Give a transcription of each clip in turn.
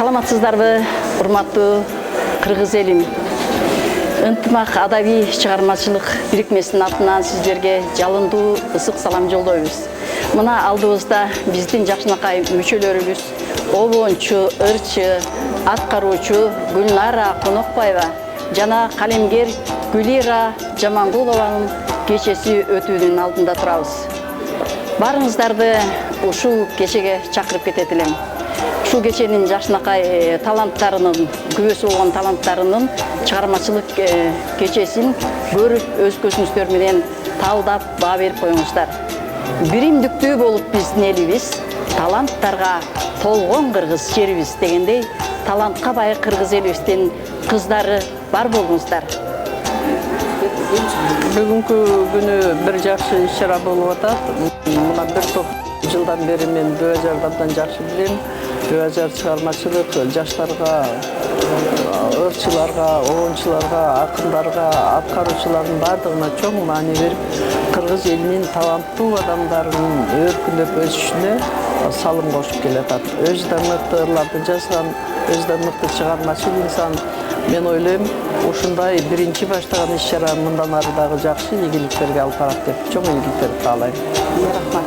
Саламатсыздарбы, урматтуу кыргыз элим. Ынтымак адабий чыгармачылык бирикмесинин атынан сиздерге жалындуу ысык салам жолдойбуз. Мына алдыбызда биздин жакшынакай мүчөлөрүбүз обончу, ырчы, аткаруучу Гүлнара Конокбаева жана калемгер Гүлира Жамангулованын кечеси өтүүнүн алдында турабыз. Барыңыздарды ушул кечеге чакырып кетет элем. Ушул кеченин жакшынакай таланттарынын, күбөсү болгон таланттарынын чыгармачылык кечесин көрүп, өз көзүңүздөр менен талдап баа берип коюңуздар. Биримдиктүү болуп биздин элибиз, таланттарга толгон кыргыз жерибиз дегендей, талантка бай кыргыз элибиздин кыздары бар болуңуздар. Бүгүнкү күнү бир жакшы иш-чара болуп атат. Мына бир топ жылдан бери мен Бөөжарды абдан жакшы билем. Бөөжар чыгармачылык жаштарга, ырчыларга, оончуларга, акындарга, аткаруучулардын бардыгына чоң маани берип, кыргыз элинин таланттуу адамдарынын өркүндөп өсүшүнө салым кошуп келатат. Өзү да мыкты ырларды жазган, өзү да мыкты чыгармачыл инсан. Мен ойлойм, ушундай биринчи баштаган иш-чара мындан ары дагы жакшы ийгиликтерге алып барат деп чоң ийгиликтерди каалайм. Рахмат.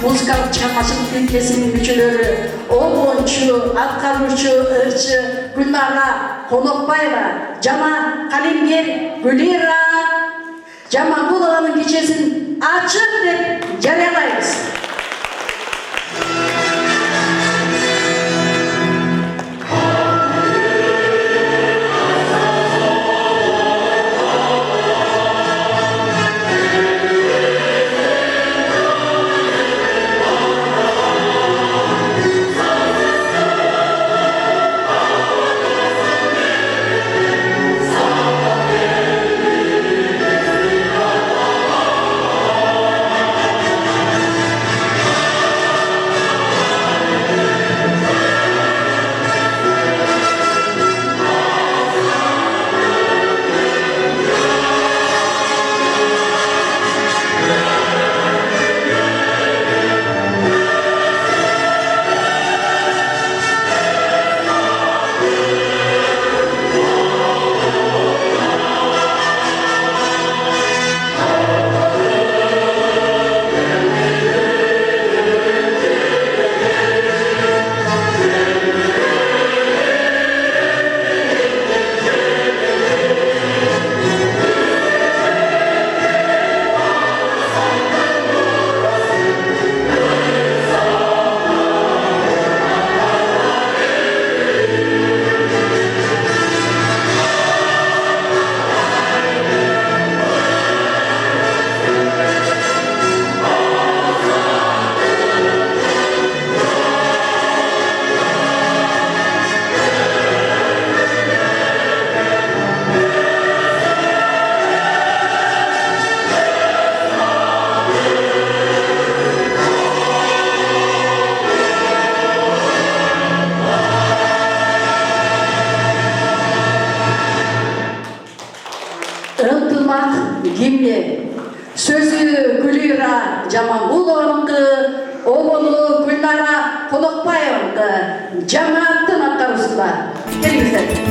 Музыкалык чыгармачылык бирикмесинин мүчөлөрү обончу, аткаруучу, ырчы Гүлнара Конокбаева жана калемгер Гүлира Жамангулованын кечесин ачык деп жарыялайбыз. Ынтымак гимне. Сөзү Гүлира Жамангулованыкы, обону Гүлнара Конокбаеваныкы, жамааттын аткаруусунда. Келиңиздер.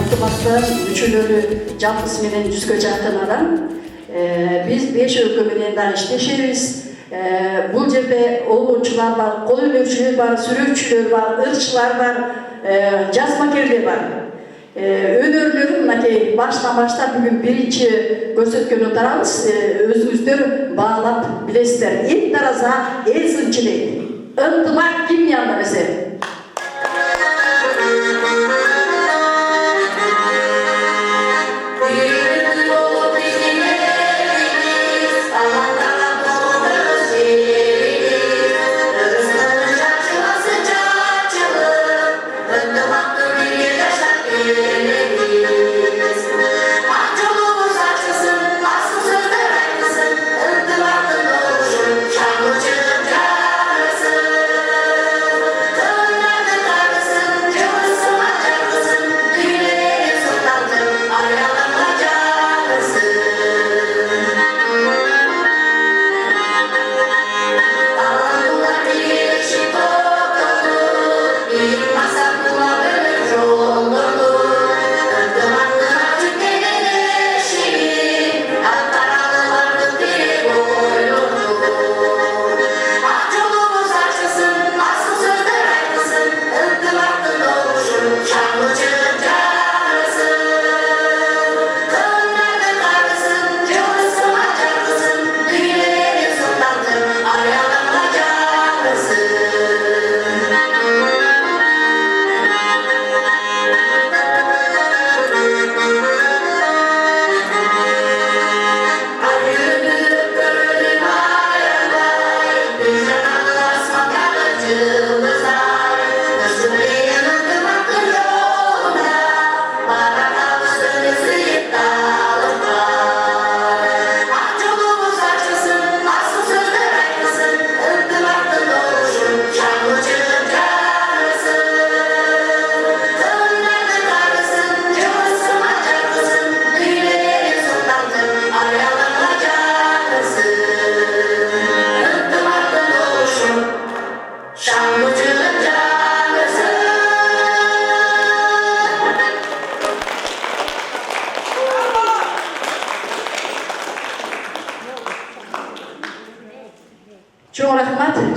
Ынтымактар мүчөлөрү жалпысы менен 100га жакын адам. Биз 5 өлкө менен дагы иштешебиз. Бул жерде обончулар бар, кол өнөрчүлөр бар, сүрөтчүлөр бар, ырчылар бар, жазмакерлер бар. Önerilerim mınakey başta bugün birinci göstergen otarabız. Özünüzдөр bağlap bilesizler. El taraza el sınçılıydı. Intımak kim yanında mesela?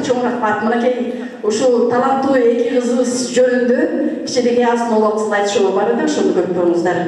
Çoğun rahmat. Mınakey uşu talanttуу эки кызыбыз жөнүндө кичинекей азын улам айтышуу бар эди, ошону көрүп туруңуздар.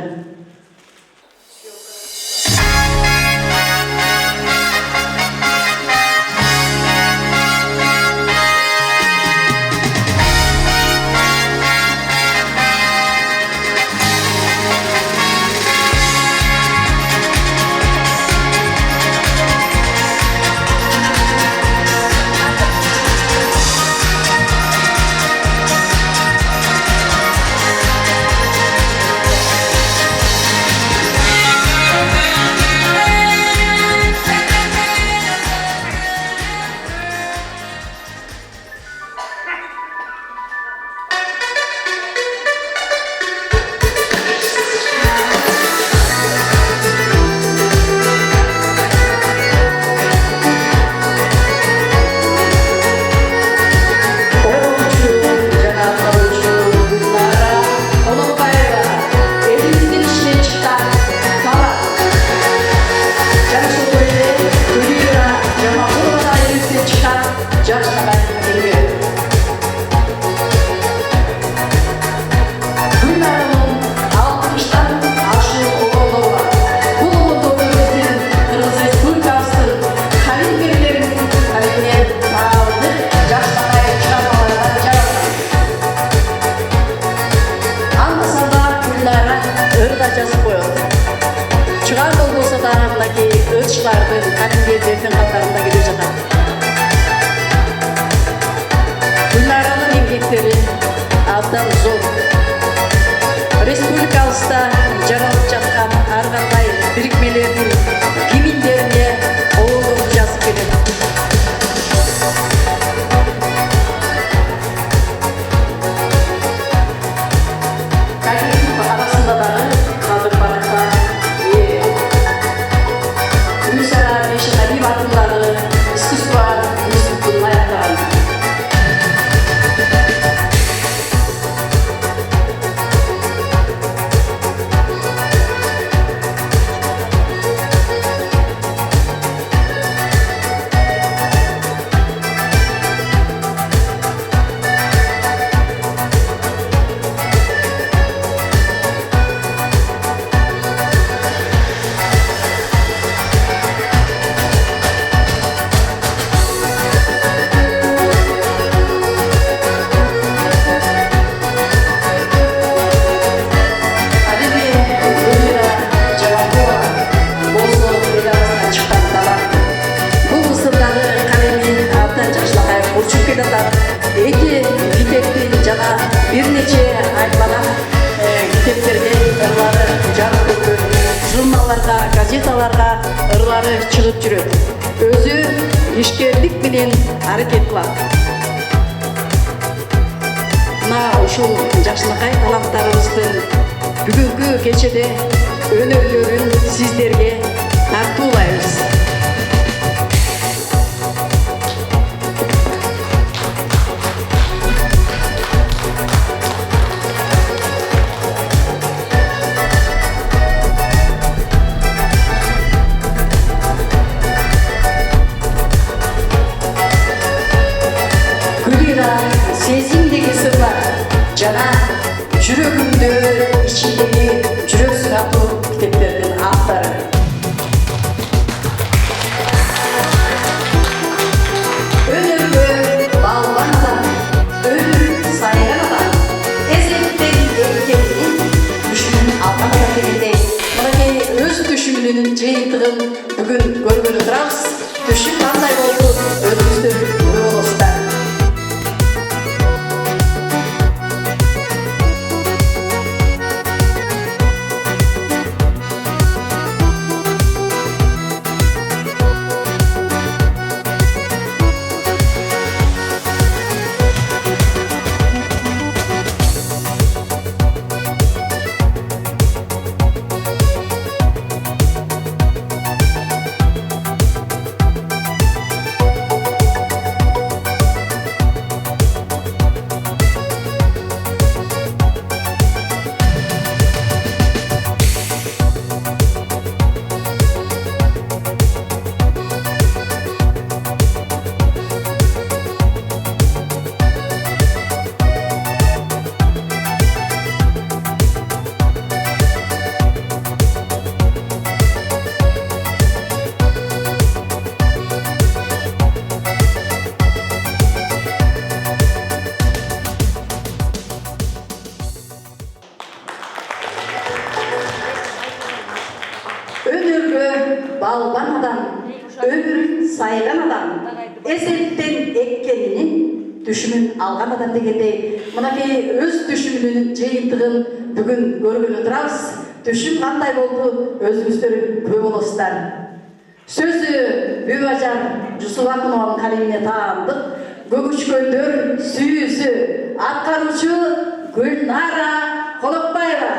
Республикабызда жаралып жаткан ар кандай бирикмелердин киминдерине оолуп жазып келет. Коллектив арасында дагы кадыр баракта Гүлсара Бейшегалиева атындагы искусство институтун аяктаган. ырлары жарык көргөн, журналдарга, газеталарга ырлары чыгып жүрөт. Өзү ишкерлик менен аракет кылат. Мына ушул жакшынакай таланттарыбыздын бүгүнкү кечеде өнөрлөрүн сиздерге тартуулайбыз. Сезимдеги сырлар жана жүрөгүмдө ичимдеги жүрөк сыратуу китептердин автору. Өнөргө балбан адам, өмүрүн сайган адам, эзектен эккенин түшүнүн алган адам дегендей, мынакей өз түшүнүнүн жыйынтыгын бүгүн көргөнү турабыз. Түшүн кандай болду, өзүңүздөр көрө болосуздар. Өнөргө балбан адам, өмүрүн сайган адам, эзектен эккенинин түшүнүн алган адам дегендей, мынакей өз түшүнүнүн жыйынтыгын бүгүн көргөнү турабыз. Түшүн кандай болду, өзүңүздөр күбө болосуздар. Сөзү Бүбажар Жусупакунованын калемине таандык, көгүчкөндөр сүйүүсү аткаруучу Гүлнара Колокбаева.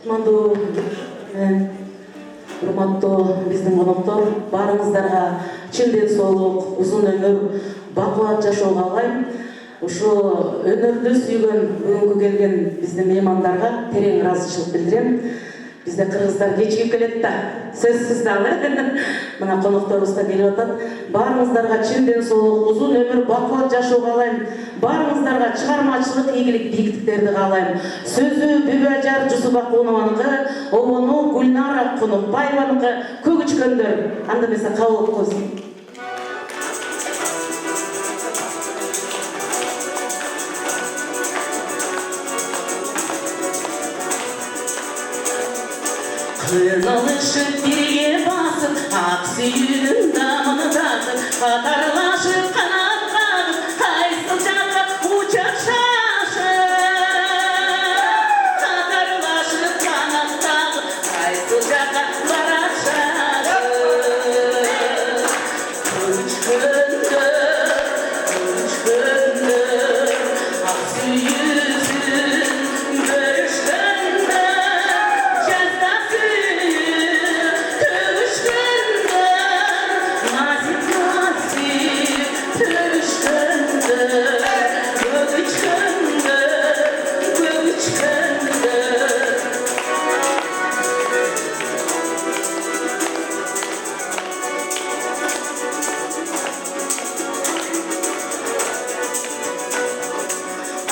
Кутмандуу урматтуу биздин коноктор, баарыңыздарга чын ден соолук, узун өмүр, бакубат жашоо каалайм. Ушу өнөрдү сүйгөн бүгүнкү келген биздин меймандарга терең ыраазычылык билдирем. Бизде кыргыздар кечигип келет да, сөзсүз дагы. Мына конокторубуз да келип атат. Баарыңыздарга чын ден соолук, узун өмүр, бакубат жашоо каалайм. Баарыңыздарга чыгармачылык, ийгилик, бийиктиктерди каалайм. Сөзү Бүбажар Жусупакунованыкы, обону Гүлнара Колокбаеваныкы, көгүчкөндөр. Анда эмесе кабыл кылсын. Kırılışıp birge basıp, aksiyünün damını tasıp, katarlaşıp kanatlanıp, kaysıl çatıp uçak şaşıp. Katarlaşıp kanatlanıp, kaysıl çatıplara şaşıp. Kılıç kırılır, aksiyüzün görüştüğünde.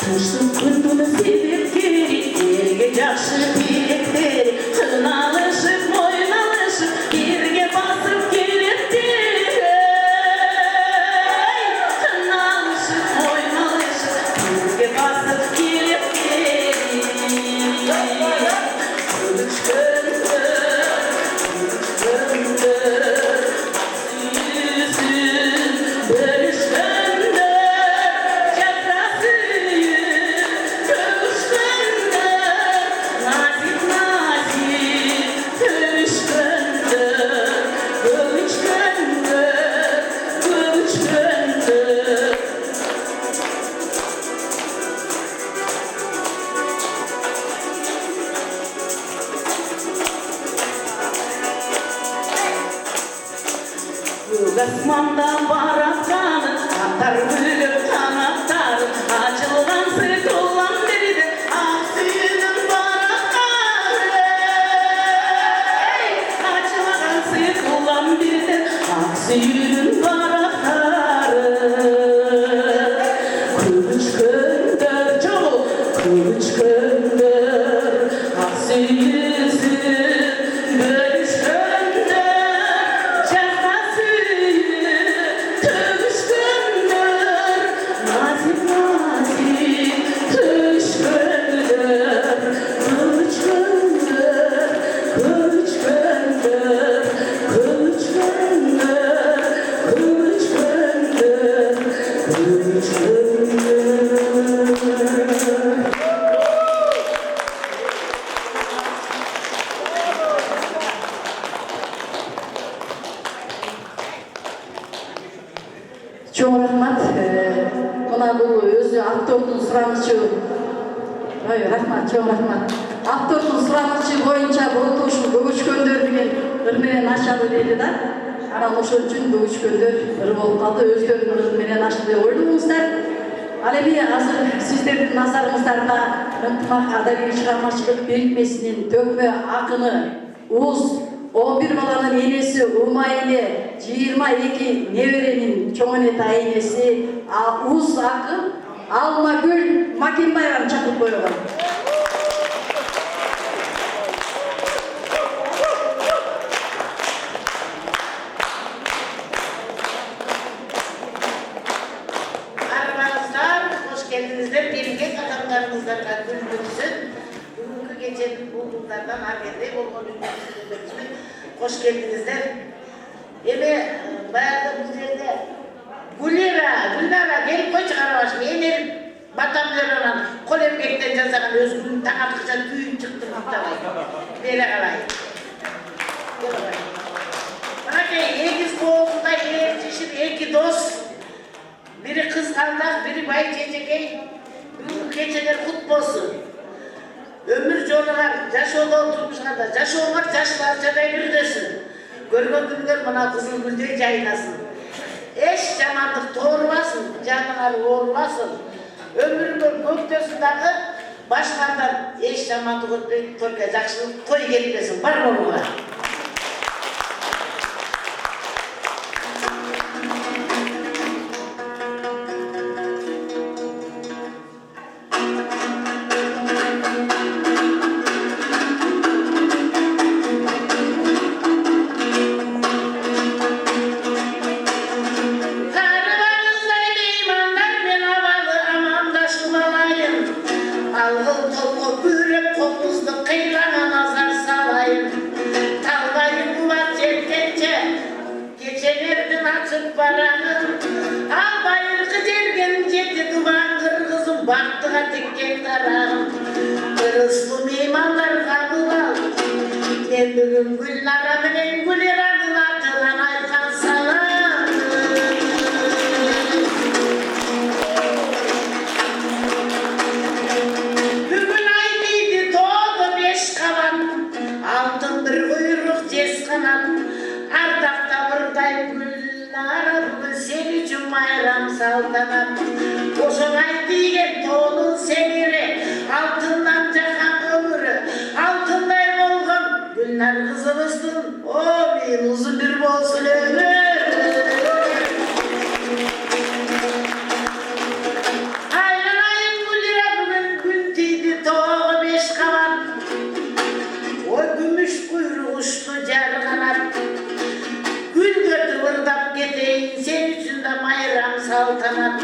Tışlık kırpını sebepleri, erge jakşı biletleri, tırnalışıp, moynalışıp, birge basıp kelepleri. Tırnalışıp, moynalışıp, birge basıp kelepleri. Kılıç kırılır, aksiyüzün bölüştüğünde, asmanda barakkanı atar gülüm kanatları açılgan sıkılan biridir aksiyonun barakkanı açılgan sıkılan biridir aksiyonun barakları kılıç gönder çoğu kılıç gönder aksiyonsun görüş gönder cezasını tövüş gönder nazik nazik tövüş gönder kılıç gönder kılıç gönder kılıç gönder kılıç gönder kılıç gönder. Чоң рахмат. Мына бул өзү актердун суранычы. Ой, рахмат, чоң рахмат. Актердун суранычы боюнча болоту ушул бөгүчкөндөр деген ыр менен ашалы деди да. Анан ошол үчүн бөгүчкөндөр ыр болуп калды. Өздөрүнүн ыры менен ашты деп ойлойсуздар. Ал эми азыр сиздердин назарыңыздарда ынтымак адабий чыгармачылык бирикмесинин төкмө акыны Уз 11 баланын энеси Умайле 22 неберенин чоң эне тайынеси Уз акын Алмагүл Макенбаеваны чакырып койгон. Арбаңыздар, хош келдіңіздер, берілген адамдарыңыздарға гүл бүрсін. Бүгінгі кешенің бұлдыңдардан аргенде болған үмітсіздеріңізбен хош келдіңіздер. Еме, баяғы бұл жерде Гүлнара келіп қойшы қарабашым, енер батам жерінен қол ембектен жасаған өзінің таңатқыша түйін шықты мұқтабай. Бері қарай. Мынакей, егіз қолында ертішіп екі дос. Biri kız kaldak, biri bay çekekey, bugün keçeler kut bolsun. Ömür jolular, jaş oğlu oturmuşkanda, jaş oğullar jaşlarçaday birdesin. Görgön günler bana kızıl gülde jaynasın. Eş jamanlık doğurmasın, canınar oğurmasın. Ömrünün göktesindeki başlardan eş jamanlık ötmeyi torka jakşılık koy gelmesin, var oğluğa. Baktığa tekken tarağım, kırıslı meymanlar kabılar. Ben bugün Gülnara menen Gülnara'nın atından aykan salam. Bugün ay deydi doğdu 5 kalan, altın bir kuyruk 10 kanat. Ardakta buradayım Gülnara, bugün sen için bayram saltanat. Boşun ay diyen toğunun seniri, altından jakan ömürü, altınday olgun Gülnar kızımızsın, o bir uzun bir bolsun ömür. Aylanayın Gülira bugün gün tiydi toğu 5 kavan, o gümüş kuyruğu uçtu jar kanat. Gül götü vırdap geteyin, sen için de bayram saltanat.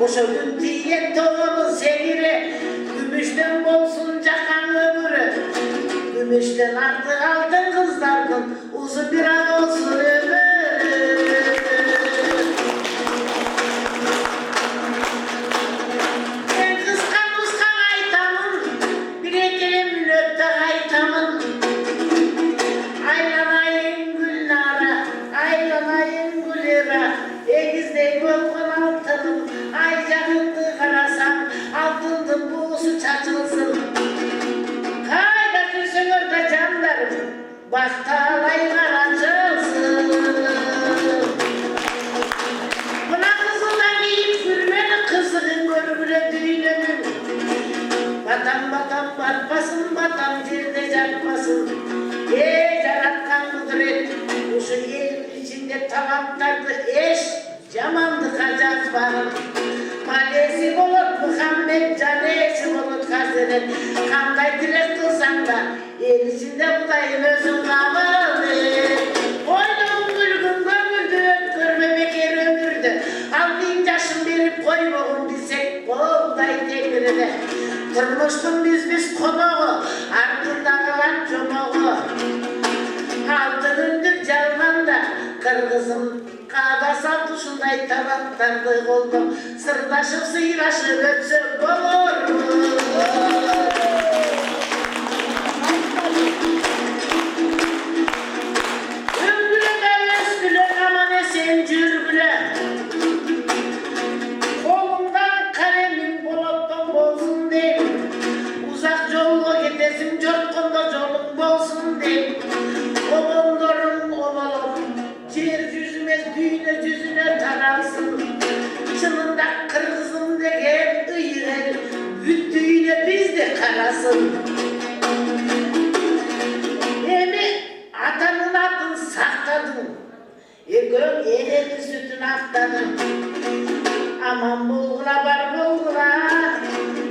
Oşo gün diyen toğunun seniri, gümüşten bolsun jakan ömürü. Gümüşten artık altın kızlarının uzun bir an olsun ömür. Ben kıskan aytamın, bir ekelemin öpte aytamın. Aylanayın Gülnara, aylanayın Gülera, egizdey bolgan altınım. Ay yakındı karasam, altındım buğusu çatılsın. Kayda düşün orada canlarım, bakta alay karacı. Батам батпасын, батам жерде жатпасын. Жаратқан құдірет, ушу ел içinde талаптарды еш жамандыққа жазбағын. Малесі болот Мұхаммед, жанесі болот Хазірет. Қандай тілек қылсаң да, ел içinde Құдайым өзің қабыл ет. Ойнауын күлгін көңілді өткөрме бекер өмірді. Алдың жашын беріп қоймағын десек, қолдай теңірді. Тұрмыштың біз қонағы, артындағылар жомағы. Алты күндік жалғанда қырғызым қада салды шындай талаптарды қолдым. Сырдашып сыйлашып өтсе болор. Өңгілі да өскілі, аман есен жүргілі. Қолыңдан қалемің болоттың болсын деймін. Ұзақ жолға кетесің, жортқанда жолың болсын деймін. Oğullarım ovalım, cer yüzüme, düğüne yüzüne taralsın. Çınında kırgızım degen ıyırel, büttüğüne biz de karasın. Emi atanın adını sakladım, ekön elini sütünü aktadım. Aman bulgura var bulgura,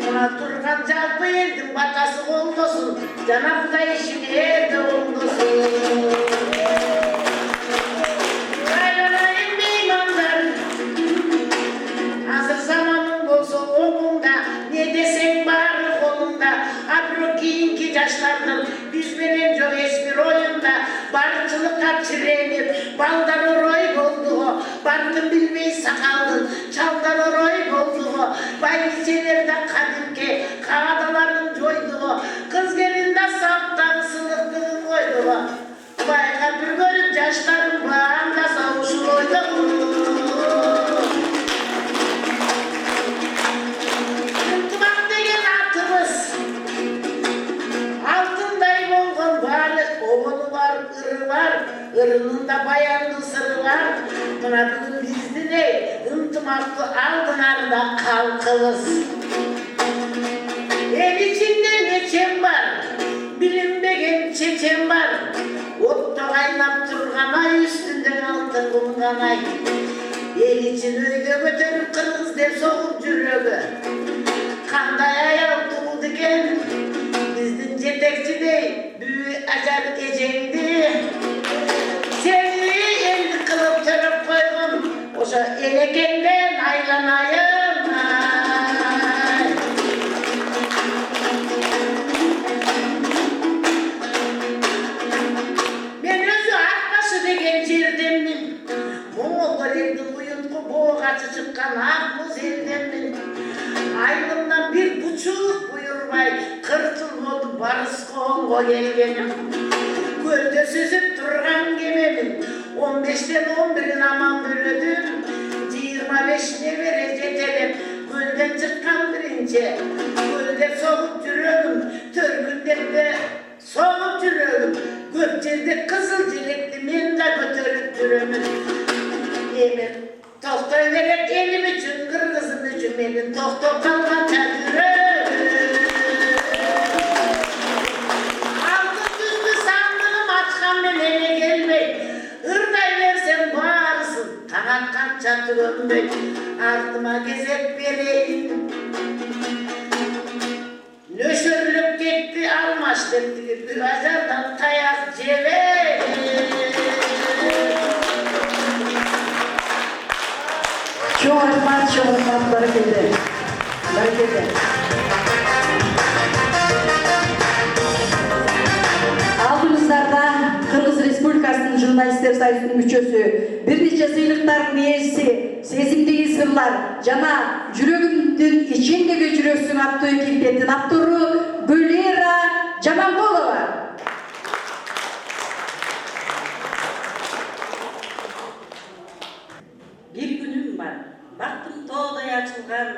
ona durgan jalpı eldim batası oldosun, canapda işini elde oldosun. Kaylanayım beymanlar, hazır zamanın bolsa oğlunda, ne desen bari kolunda, abro kiyinki yaşlardım, biz benim çok esmir oyunda, barıcılıkta çirenip, baldan roy oldu o, bardım bilmeyi sakaldın, çaldan roy oldu o, baygicelerde kadimke, kağdaların joydu o, kız gelinde saptan sılıktığın koydu o, bayga bir görüp yaşlarım bağımda savuşur oydu o. Kıntımak degen atımız, altınday bolğun varlık, oğlu var, ırı var, ırının da bayanlı sırı var. Buna bugün bizde ne? Intımaklı aldınarda kalkılız. El içinde neçem var, bilinmegen çeçem var. Otta kaynap turgan ay, üstünden altın kumgan ay. El için öyle götürüp kırgız dep soğuk жүрегі. Kanday ayal tuğul diken, bizdin jetekçi dey, büyü acar eceğindi. Seni elini kılıp törüp koygun, oşa elekenden aylanayım ay. Ben özü Akbaşı degen jerdemmin, Moğollar eldi uyutku boğaçı çıkkan Akmuz eldemmin. Aylımdan 1,5 buyurbay, 40 yıl oldu barış Kongo gelgenim. Gölde süzüp durgan gememin, 15'ten 11'in aman bölüdüm. 25'ine vere jetelep, gölden çıkkan birinci. Gölde soğuk жүрөгüm, törgündekte soğuk жүрөгüm. Gökçelde kızıl cilekli men de götürüp жүрөмүн. Emir toxtoy verek elim üçün, kırgızım üçün menin toxtop kalgan çadırım. Altın düzlü sandığım açkan menene gelmek, ırday versen bağırsın, taң atkan çatı gömbek, artıma gezep vereyim. Nöşörlük gitti almaş depti, bir azardan tayak cevek. Çok rahmat, bereketi. Алдымыздарда Кыргыз Республикасынын журналисттер союзунун мүчөсү, бир нече сыйлыктардын ээси, сезимдеги сырлар жана жүрөгүмдүн ичиндеги жүрөксүн аттуу килбеттин автору Гүлира Жаманкулова. Bir günüm var, baktım toğday açılgan,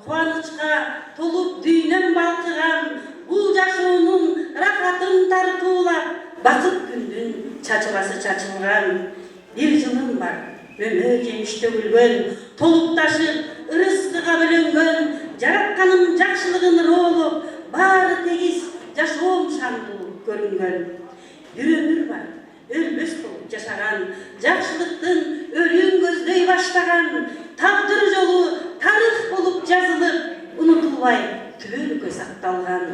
kuanычка толуп дүйнөм балкыган, бул жашоонун рахатын тартуулап, бакыт күндүн чачыласы чачылган. Bir жылым бар, өмө жемиште өлгөн, толуп ташып, ырыскыга бөлөнгөн, жаратканын жакшылыгын роолоп, баары тегиз жашоом шаңдуу көрүнгөн. Бир өмүр бар, өлмөс болуп жашаган, жакшылыктын өрүүн көздөй баштаган, тагдыр жолу тарых болуп жазылып, унутулбай түбөлүккө сакталган.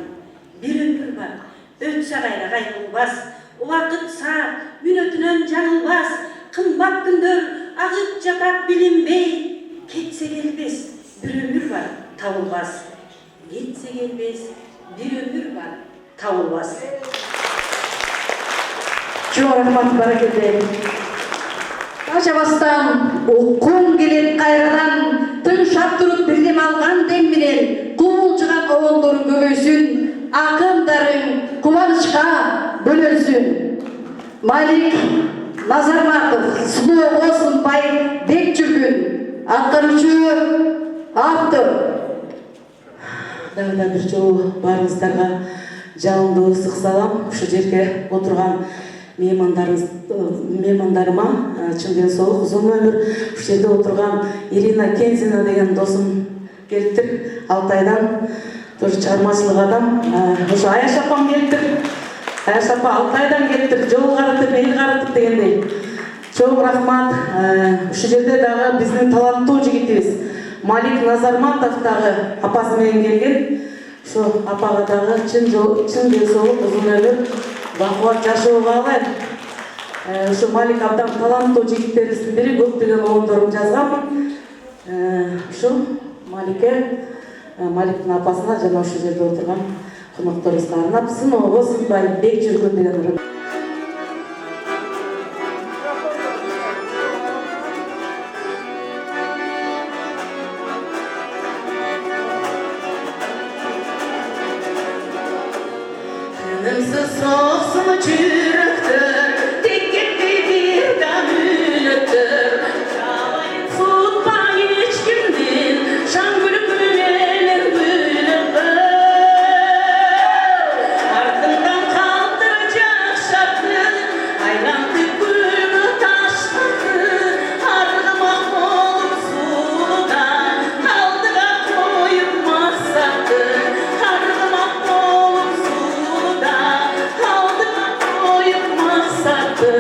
Бир өмүр бар, өтсө кайра кайрылбас, убакыт саат мүнөтүнөн жаңылбас, кымбат күндөр агып жатат билинбей, кетсе келбес, бир өмүр бар, табылбас. Кетсе келбес, бир өмүр бар, табылбас. Чоң рахмат, баракелде. Качабастан уккун келет кайрадан, тың шаптырып билим алган дең менен, кубулжуган обондорун көбөйсүн, акындарың кубанычка бөлөнсүн. Малик Назарматов, Сулуу Осунбай Бекчүргүн, аткаруучу автор. Дагы да бир жолу баарыңыздарга жалындуу ысык салам. Ушу жерге отурган меймандарыма чын ден соолук, узун өмүр. Ушу жерде отурган Ирина Кензина деген досум келиптир, Алтайдан, тоже чыгармачылык адам. Ошо Аяш апам келиптир. Аяш апа Алтайдан келиптир, жол карытып, эл карытып дегендей. Чоң рахмат. Ушу жерде дагы биздин таланттуу жигитибиз Малик Назарматов дагы апасы менен келген. Ошо апага дагы чын ден соолук, узун өмүр, бакубат жашоо каалайм. Ошо Малик абдан таланттуу жигиттерибиздин бири, көптөгөн оюндорун жазган. Ошо Маликтин апасына жана ошол жерде отурган конокторубузга арнап Сулуу Осунбай Бекчүргүн деген Soğuksun çürüktür, tek gitti bir damülüktür. Çağlayıp tutma hiç kimdin, şan gülüp gülmenin gülüktür. Ardından kaldıracak şartı, aylandık gülü taşladı. Argımak olup suda, aldığa koyup masaktı. Argımak olup suda, aldığa koyup masaktı.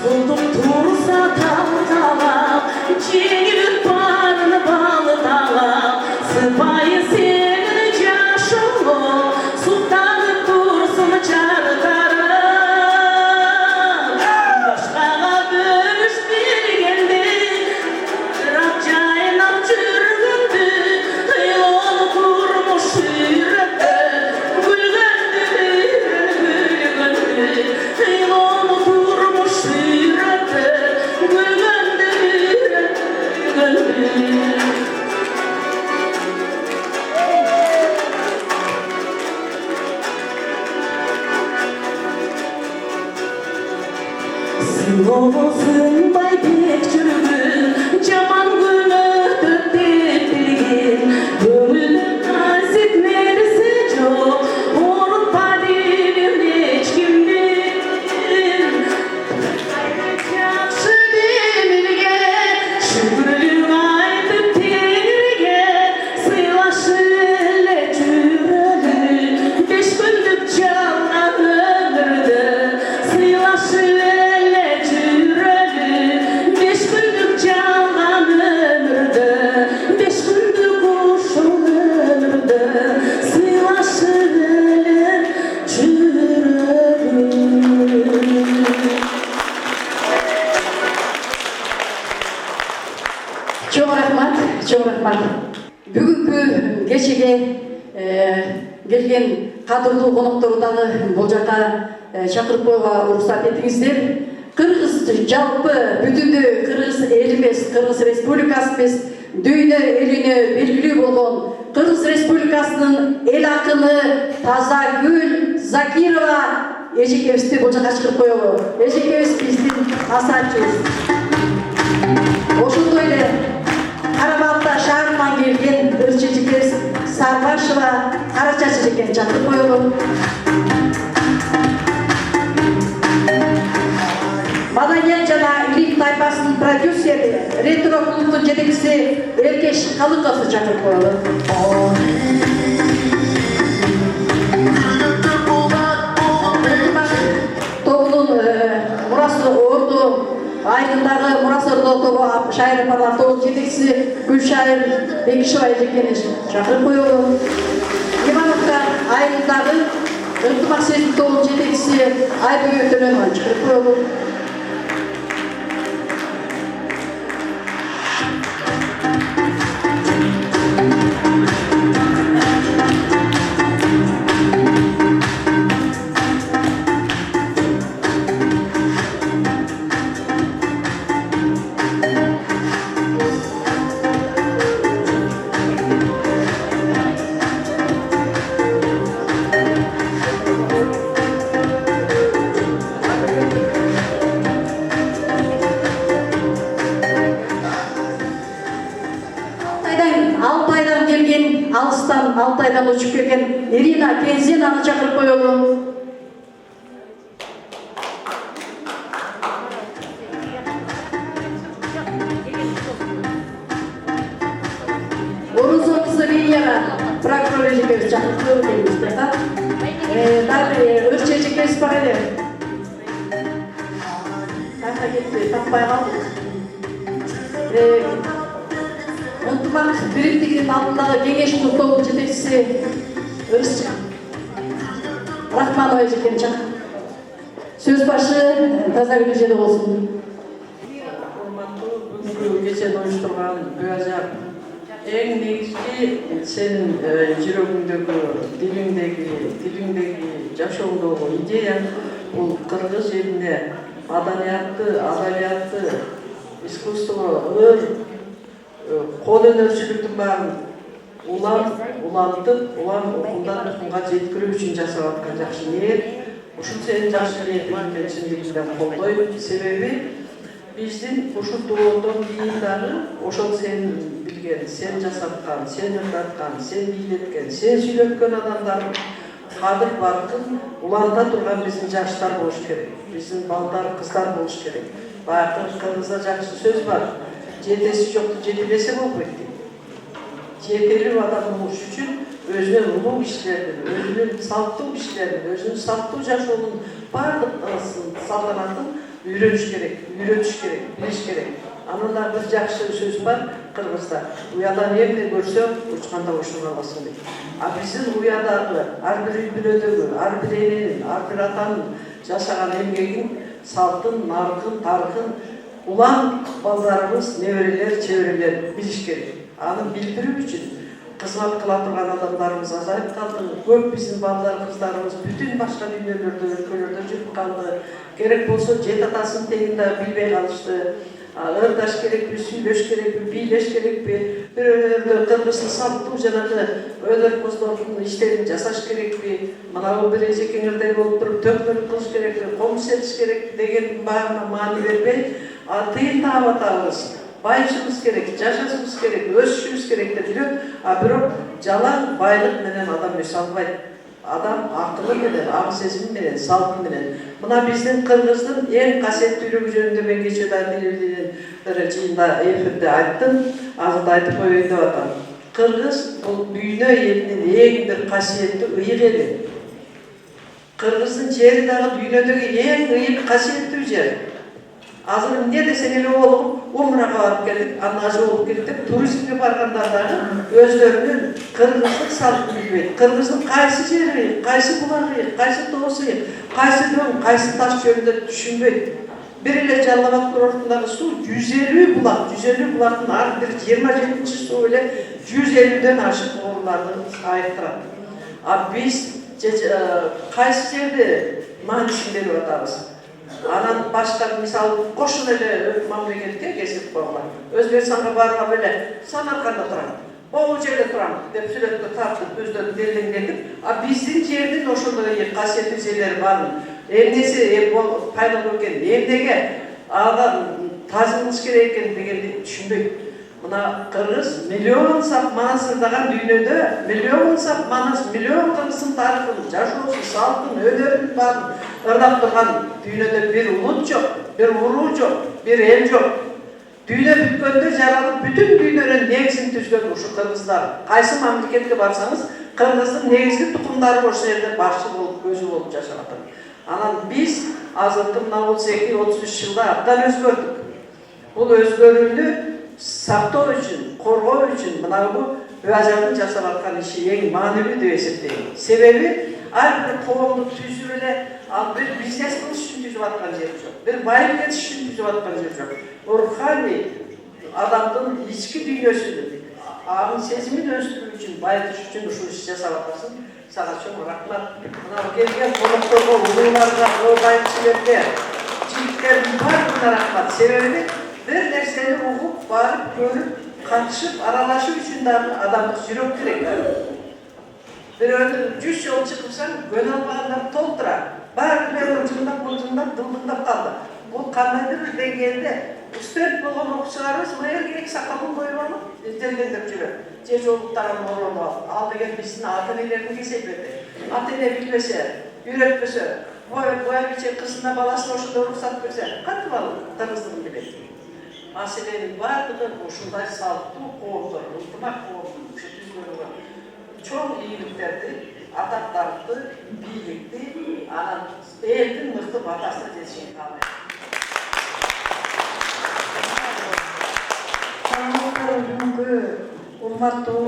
Buldum tursa tavtala, çiğnip barını balıtala, sıpayı senin caşolu, sultanı tursun çarıtarım. Başkağa bölüş bilgendi, Rapçaynap çürgündü, yolu kurmuş yürekte, gülgündü, yolu kurmuş yürekte, gülgündü, gülgündü. Sınavısın bay Bekçürgün, Caman günü döktep bilgin, Gönülden nazik neresi çok, Unutma dilim hiç kimdin. Yakşı demirge, şükürlük aytıp tenirge, Sıylaşıyla çürülü, 5 günlük canla ömürdü, Sıylaşıyla çürülü, 5 günlük canla ömürdü, 5 günlük uşun ömürdü, Sıylaşıyla çürülü. Чоң рахмат, чоң рахмат. Бүгүнкү кечеге келген кадырлуу конокторду дагы бул жака чакырып коюуга уруксат этиңиздер. Кыргыз жалпы бүтүндө Кыргыз эл эмес, Кыргыз Республикасы эмес, дүйнө элине белгилүү болгон Кыргыз Республикасынын эл акыны Тазагүл Закирова эжекебизди бул жака чакырып коелу. Эжекебиз биздин асаатчыбыз. Ошондой эле Карабалта шаарынан келген ырчы-эжекебиз Сарбашева Карачачы эжекени чакырып коелу. Маданият жана ретро клубтун жетекчиси Эркеш Калыковду чакырып коелу. Тобунун мурасы орду айдындагы мурасы ордоо тобу шайыр апалар тобунун жетекчиси Гүлшайыр Бекишева эжекени чакырып коелу. Ивановка айдындагы ынтымак сезим тобунун жетекчиси Айбүгө Төлөнова чакырып коелу. Алтайдан келген, алыстан Алтайдан учуп келген Ирина Кензенаны чакырып коелу. Орузов кызы Лилияга прокурор эжекебиз чакырып коелу дейбиз да. Дагы өрчө эжекебиз бар эле. Кайда кетти, таппай калдык. Ынтымак бириктигинин алдындагы кеңештин тобунун жетекчиси Өрүсчү Рахманова эжекени чакырып. Сөз башы таза күнүжеде болсун. Урматтуу бүгүнкү кечен уюштурган Бөажар эң негизги сенин жүрөгүңдөгү, дилиңдеги жашооңдогу идея бул кыргыз элине маданиятты, искусство, кол өнөрчүлүктүн баарын улантып, окундан окунга жеткирүү үчүн жасап аткан жакшы ниет. Ушул сенин жакшы ниетиңди мен чындыгында колдойм. Себеби биздин ушул доодон кийин дагы ошол сен билген, сен жасаткан, сен ырдаткан, сен бийлеткен, сен сүйлөткөн адамдардын кадыр-баркын уланта турган биздин жаштар болуш керек. Биздин балдар, кыздар болуш керек. Баягы кыргызда жакшы сөз бар. Жетеси жокту жетелесе болбойт дейт. Жетелүү адам болуш үчүн өзүнүн улуу кишилердин, өзүнүн салттуу кишилердин, өзүнүн салттуу жашоонун баардык салтанатын үйрөнүш керек, билиш керек. Анан да бир жакшы сөз бар кыргызда. Уядан эмне көрсөң, учканда ошону аласың дейт. А биздин уядагы ар бир үй бүлөдөгү, ар бир эненин, ар бир атанын жашаган эмгегин, салтын, наркын, тарыхын улан балдарыбыз, неберелер, чеберелер билиш керек. Аны билдирүү үчүн кызмат кыла турган адамдарыбыз азайып калды. Көп биздин балдар, кыздарыбыз бүтүн башка дүйнөлөрдө, өлкөлөрдө жүрүп калды. Керек болсо жет атасын тегинде билбей калышты. Ырдаш керекпи, сүйлөш керекпи, бийлеш керекпи, бирөөлөрдө кыргыздын салттуу жанагы өнөр-көзлөрдүн иштерин жасаш керекпи, мынау бир эжекеңирдей болуп туруп төкмөлүк кылыш керекпи, комуз сетиш керекпи дегендин баарына маани бербей, тыйын таап атабыз. Байышыбыз керек, жашашыбыз керек, өсүшүбүз керек деп жүрөт. А бирок жалаң байлык менен адам өсө албайт. Адам акылы менен, ак сезими менен, салты менен. Мына биздин кыргыздын эң касиеттүүлүгү жөнүндө мен кечээ телевидениеден бир жыйында эфирде айттым. Азыр да айтып коеюн деп атам. Кыргыз бул дүйнө элинин эң бир касиеттүү ыйык эли. Кыргыздын жери дагы дүйнөдөгү эң ыйык касиеттүү жер. Азыр эмне десең эле болуп, умрага барып келдик, анажы болуп келдик, туризмге баргандар дагы өздөрүнүн кыргыздык салтын билбейт. Кыргыздын кайсы жери, кайсы булагы, кайсы тоосу, кайсы дөң, кайсы таш жөнүндө түшүнбөйт. Бир эле Жалал Абад курортундагы суу 150 булак, 150 булактын ар бир 27-чи суу эле 150ден ашык ооруларды айыктырат. А биз кайсы жерде маанисин берип атабыз? Анан башка мисалы кошун эле мамлекетке кесип койгон. Өзбекстанга барган эле Самарканда турам, могу жерде турам деп сүрөткө тартып өздөрүн делдеңдетип, а биздин жердин ошондой касиеттүү жерлери бар. Эмнеси пайда болуп экен, эмнеге ага тазалаш керек экен дегенди түшүнбөйт. Мына кыргыз миллион сап манасырдаган дүйнөдө, миллион сап манас, миллион кыргыздын тарыхын, жашоосун, салтын, өнөрүн баарын ырдап турган дүйнөдө бир улут жок, бир уруу жок, бир эл жок. Dünya bütkönde jaralып bütün dünyanın negizin түзгөн uşu kırgızlar. Kayсы мамлекетке барсаңыз, кыргыздын негизги тукумдары ошол жерде башчы болуп, өзү болуп жашап атат. Анан биз азыркы мына 32-33 жылда абдан өзгөрдүк. Бул өзгөрүүнү сактоо үчүн, коргоо үчүн мына бу Бөажардын жасап аткан иши эң маанилүү деп эсептейм. Себеби ар бир коомду түзүп эле ал бир бизнес кылыш үчүн түзүп аткан жер жок. Бир байып кетиш үчүн түзүп аткан жер жок. Руханий адамдын ички дүйнөсүн, аңын сезимин өстүрүү үчүн, байытыш үчүн ушул ишти жасап атасың. Сага чоң рахмат. Мына келген конокторго, улууларга, байчыларга, жигиттердин баардыгына рахмат. Себеби бир нерсени угуп, барып, көрүп, катышып, аралашуу үчүн дагы адамдык жүрөк керек. Бирөөнү 100 жол чыгыпсаң, көнө албагандар толтура. Баары ылжыңдап, дылдыңдап калды. Бул кандайдыр бир деңгээлде студент болгон окуучуларыбыз мына керек сакалын коюп алып, изделгендеп жүрөт. Же жолуктарын ороонуп алып, ал деген биздин ата-энелердин кесепети. Ата-эне билбесе, үйрөтпөсө, бойбиче кызына баласына ошондой уруксат берсе, кантип ал кыргыздыгын билет? Маселенин баардыгы ушундай салттуу коомдор, ынтымак коомдун түзгөнүгө чоң ийгиликтерди, атактарды, бийликти, анан элдин мыкты батасына жетишин каалайм. Бүгүнкү урматтуу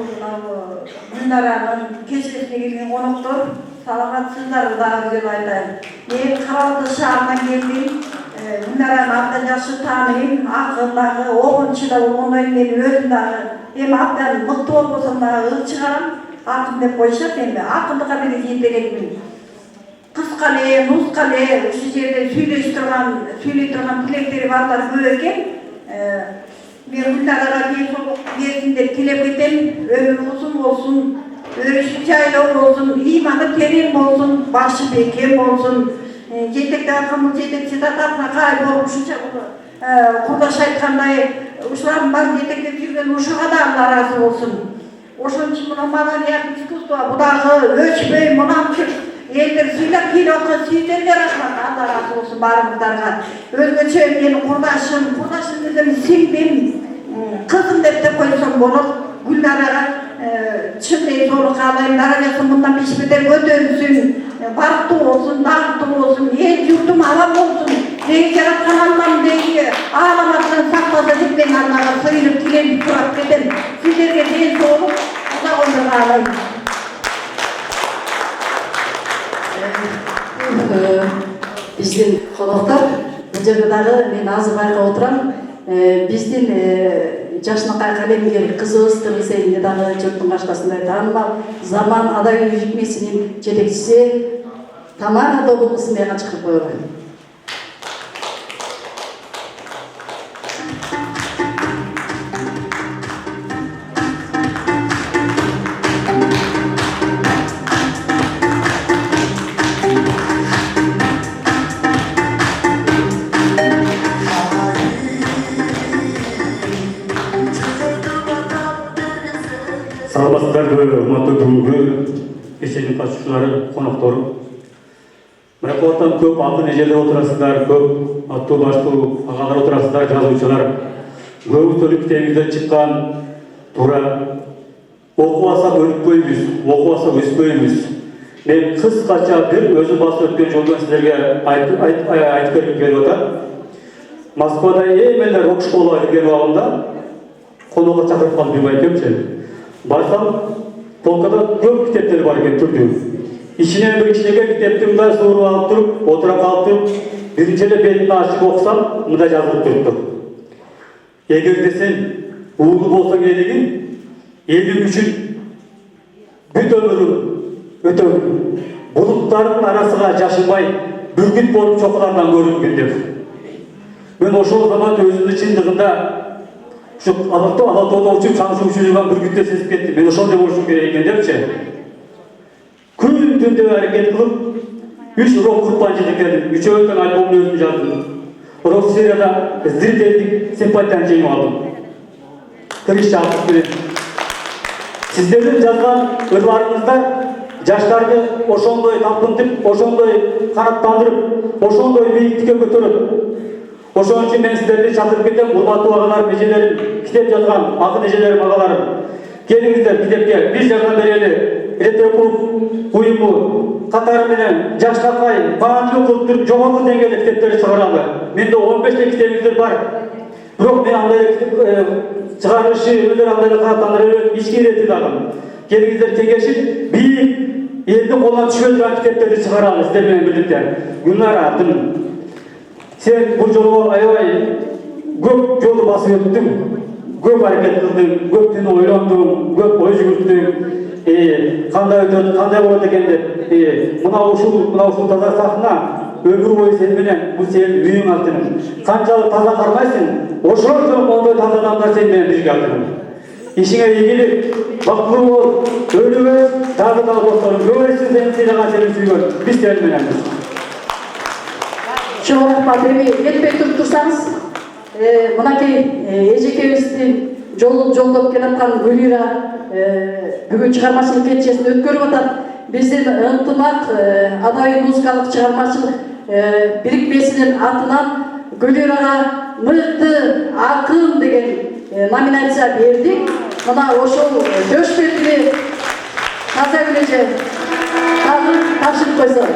Гүлнаранын кечесине келген коноктор, саламатсыздар дагы деп айтайын. Мен Кара Балта шаарынан келдим. Гүлнараны абдан жакшы тааныйм. Акылдагы, обончу да болгондон кийин мен өзүм дагы эми абдан мыкты болбосом дагы ыл чыгарам. Акын деп коюшат эми. Акындыкка мен жетегенмин. Кыска эле, нуска эле ушул жерде сүйлөй турган тилектери барлар көп экен. Мен Гүлнарага денсаулык берсин деп тилеп кетем. Өмүрү узун болсун, өрүшү жайлуу болсун, ыйманы терең болсун, башы бекем болсун. Жетекте аткан жетекчи татарына кай болуп ушунча курдаш айткандай, ушулардын баарын жетектеп жүргөн ушуга да Алла ыраазы болсун. Ошон үчүн мына маданият искусство будагы өчпөй мынамчып элдер сыйлап келип аткан сиздерге рахмат, Алла ыраазы болсун баарыңыздарга. Өзгөчө менин курдашым десем сиңдим, кызым деп койсом болот. Гүлнарага чын денсаулык каалайм, даражасы мындан бешбетер көтөрүлсүн, барктуу болсун, даңктуу болсун, эл журтум аман болсун. Деги жараткан Аллам деги ааламаттан сактаса деп мен Аллага сыйынып тилейм, сурап кетем. Сиздерге денсаулык, Кудай коюмду каалайм. Биздин коноктор, бул жерде дагы мен азыр байкап отурам. Биздин жашынакай калемгер кызыбыз Кыргыз элинде дагы журттун кашкасындай таанымал Заман адабий үйүрмесинин жетекчиси Тамара Добул кызын мага чакырып коелу. Саламатсыздар, урматтуу бүгүнкү кеченин катышуучулары, коноктору. Байкоотан көп алдын эжелер отурасыздар, көп аттуу баштуу агалар отурасыздар, жазуучулар. Көбүнчө китебизден чыккан туура окубасак өнүкпөйбүз, окубасак өспөйбүз. Мен кыскача бир өзүм басып өткөн жолдон силерге айтып бергим келип атат. Москвада эң эле рок школага кирген убагында конокко чакырып калды байкемчи. Барсам, полкада көп китептер бар екен түрдүү. Ичинен бир кичинекей китептин да сууруп алып туруп, отура калып туруп, биринчи эле бетин ачып окусам, мындай жазылып туруптур. Эгерде сен уулу болсоң элегин, элдик үчүн бүт өмүрүң өтөгүн, булуттардын арасыга жашынбай, бүркүт болуп чокулардан көрүнгөн деп. Мен ошол заман өзүмдү чындыгында Алатоодо учуп чаңсып учуп жүргөн бүркүттө сезип кеттим. Мен ошондой болушум керек экен депчи. Күн түндө аракет кылып, 3 рок группаны жетектедим. Үчөөтөн альбомдун өзүн жаздым. Рок сферада зрительдик симпатияны жеңип алдым. Кыргызча айтып берем. Сиздердин жазган ырларыңыздар жаштарды ошондой талпынтып, ошондой канаттандырып, ошондой бийиктикке көтөрөт. Ошон үчүн мен сиздерди чакырып кетем, урматтуу агаларым, эжелерим, китеп жазган акын эжелерим, агаларым. Келиңиздер китепке, биз жардам берели. Электроклуб уюму катары менен жаштакай, баардык кылып жогорку деңгээлде китептерди чыгаралы. Менде 15 китебиңиздер бар. Бирок мен андай чыгарышы, өздөр андай катандырып, ички ирети дагы. Келиңиздер кеңешип, бийик элди колдон түшпөй турган китептерди чыгаралы сиздер менен бирликте. Гүлнара, сен бул жолу аябай көп жолду басып өттүң, көп аракет кылдың, көп түн ойлондуң, көп ой жүгүрттүң, кандай өтөт, кандай болот экен деп. Мына ушул таза сахна өмүр бою сен менен, бул сенин үйүң алтыным. Канчалык таза кармайсың, ошончо мондой таза адамдар сен менен бирге алтыным. Ишиңе ийгилик, бактылуу бол, өлүбөз, дагы досторум, көбөйсүн сени сыйлаган, сени сүйгөн, биз сен мененбиз. Чоң рахмат. Эми кетпей туруп турсаңыз, мынакей эжекебиздин жолдоп келаткан Гүлира бүгүн чыгармачылык кечесин өткөрүп атат. Биздин ынтымак адабий музыкалык чыгармачылык бирикмесинин атынан Гүлирага мыкты акын деген номинация бердик. Мына ошол жөш белгили таза билеже тапшырып койсо.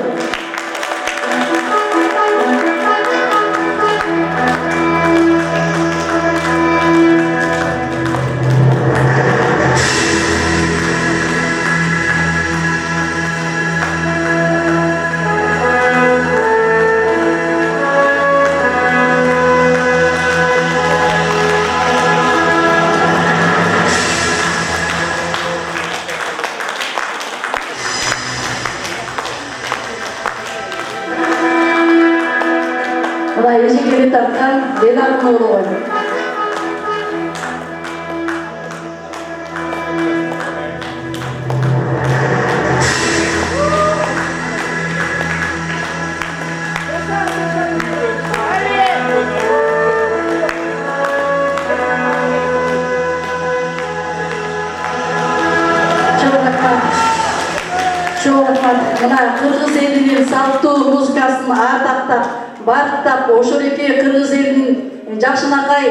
Ежегеле тарткан Ленардын оğlu var. Çok rahmat. Mına Kırgız elinin salttуу muzыкасын ардактап, барктап, ошол эки кыргыз элинин жакшынакай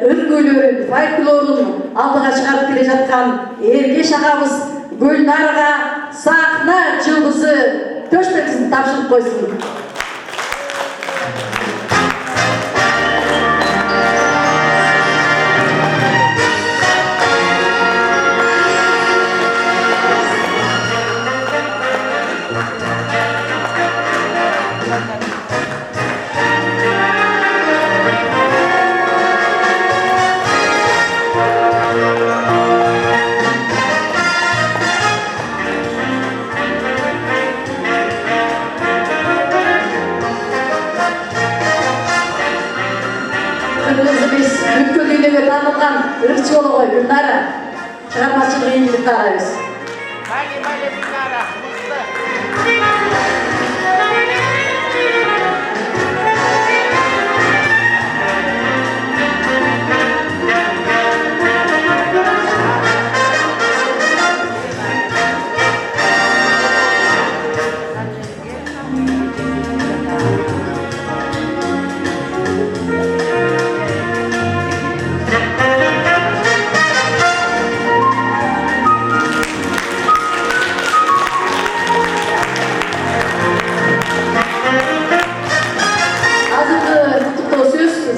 өргөлөрүн, фольклорун алдыга чыгарып келе жаткан Эргеш агабыз Гүлнарга сахна жылдызы төшбексин тапшырып койсун. Ырчы боло кой, Гүлнара. Чыгармачылык ийгилик карайбыз. Майли Гүлнара.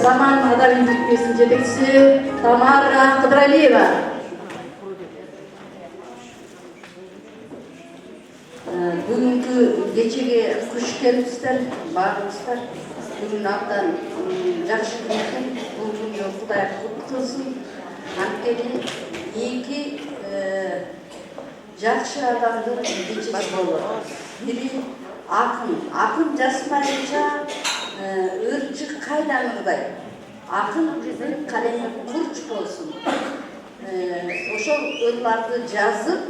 Zaman Adabi Birikmesi'nin жетекчиси Тамара Кыдыралиева. Бүгүнкү кечеге куш келипсиздер, баарыңыздар. Бүгүн абдан жакшы күн экен. Бул күндү Кудай кут кылсын. Анткени эки жакшы адамдын кечеси болот. Бири акын жазмайынча ырчы кайдан ырдай. Акын биздин калеми курч болсун. Ошол ырларды жазып,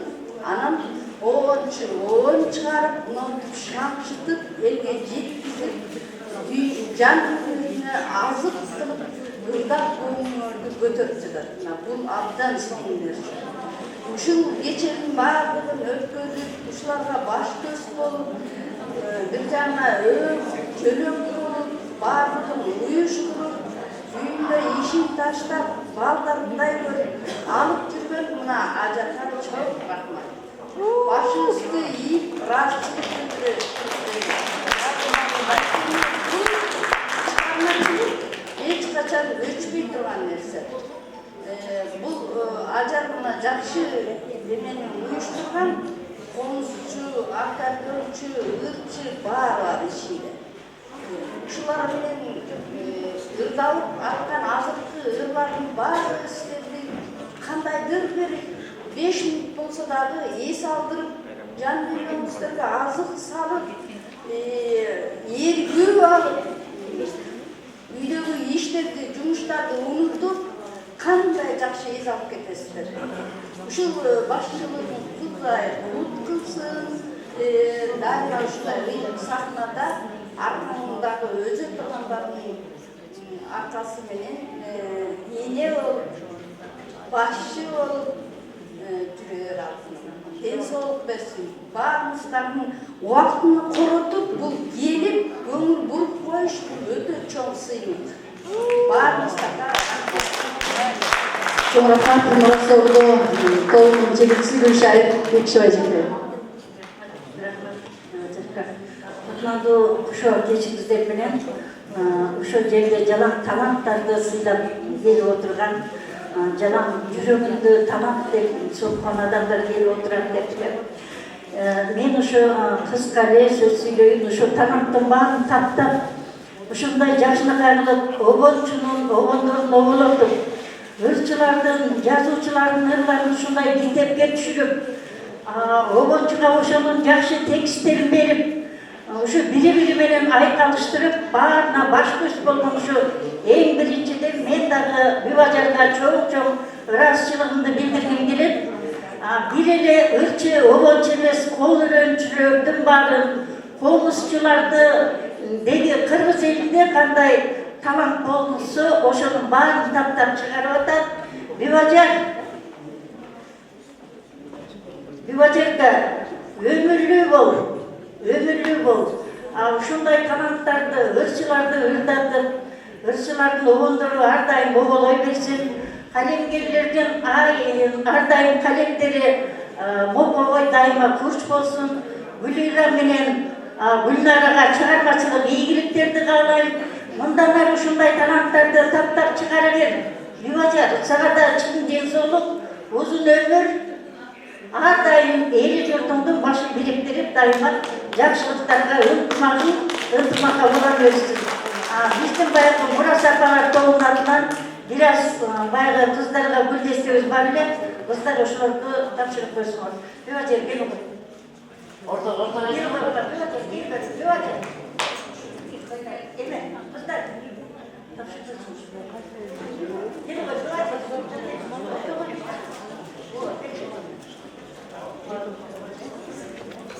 анан оон чыгарып, мынтип шамшытып, элге жеткизип, жан дүйнөгүнө азык кылып, ырдап көңүлдөрдү көтөрүп жатат. Бул абдан сиңдер. Ушул кеченин баардыгын өткөрүп, ушуларга баш көз болуп, бир жагына чөлөң болуп, баардыгын ишин таштап балдарындай көрүп алып жүргөн мына ажатка чоң рахмат. Башыңызды ийип ыраазычылык билдирет. Эч качан өчпөй турган нерсе. Бул ажар мына жакшы эмени уюштурган, комузчу, аккордеончу, ырчы баары бар ичинде. Ушулар менен ырдалып аткан азыркы ырлардын баары силерди кандайдыр бир 5 мүнөт болсо дагы эс алдырып, жан дүйнөңүздөргө азык салып, эргүү алып, үйдөгү иштерди, жумуштарды унутуп, кандай жакшы эс алып кетесиздер. Ушул башчылыгың Кудай кут кылсын, дайыма ушундай ыйык сахнада аркаңдагы өзө тургандардын аркасы менен эне болуп, башчы болуп жүрөр алсын. Ден соолук берсин. Баарыңыздардын убактын коротуп, бул келип, көңүл буруп коюш өтө чоң сыймык. Баарыңыздарга Чоң рахмат Мурасоолго тобунун жетекчиси Гүлшайыр Бекшебай эжеке. Кутмандуу ошо кечиңиздер менен ошо жерде жалаң тамактарды сыйлап келип отурган, жалаң жүрөгүндө тамак деп соккон адамдар келип отурат дептир. Мен ошо кыска эле сөз сүйлөйүн, ошо тамактын баарын таптап, ушундай жакшынакай кылып обончунун, обондордун оболотуп, ырчылардын, жазуучулардын ырларын ушундай китепке түшүрүп, обончуга ошонун жакшы тексттерин берип, ошо бири-бири менен айкалыштырып, баарына баш көз болгон ошо эң биринчиден мен дагы Бүбажарга чоң ыраазычылыгымды билдиргим келет. Бир эле ырчы, обончу эмес, кол өрөөнчүлөрдүн баарын, комузчуларды деги кыргыз элинде кандай талант болсо, ошонун баарын таптап чыгарып атат. Бүбажарга өмүрлүү бол. Ушундай таланттарды, ырчыларды ырдатып, ырчылардын обондору ар дайым оболой берсин. Калемгерлердин ар дайым калемдери мопобой дайыма курч болсун. Гүлира менен Гүлнарага чыгармачылык ийгиликтерди каалайм. Мындан ары ушундай таланттарды таптап чыгара бер. Бүбажар, сага да чын ден соолук, узун өмүр. Ар дайым эли журтуңдун башын бириктирип, дайыма жакшылыктарга ынтымакка була берсин. Биздин баягы Мурас апалар тобунун атынан бир аз баягы кыздарга гүлдестебиз бар эле. Кыздар ошолорду тапшырып койсуңуз. Бүбажар келип отур. Ортого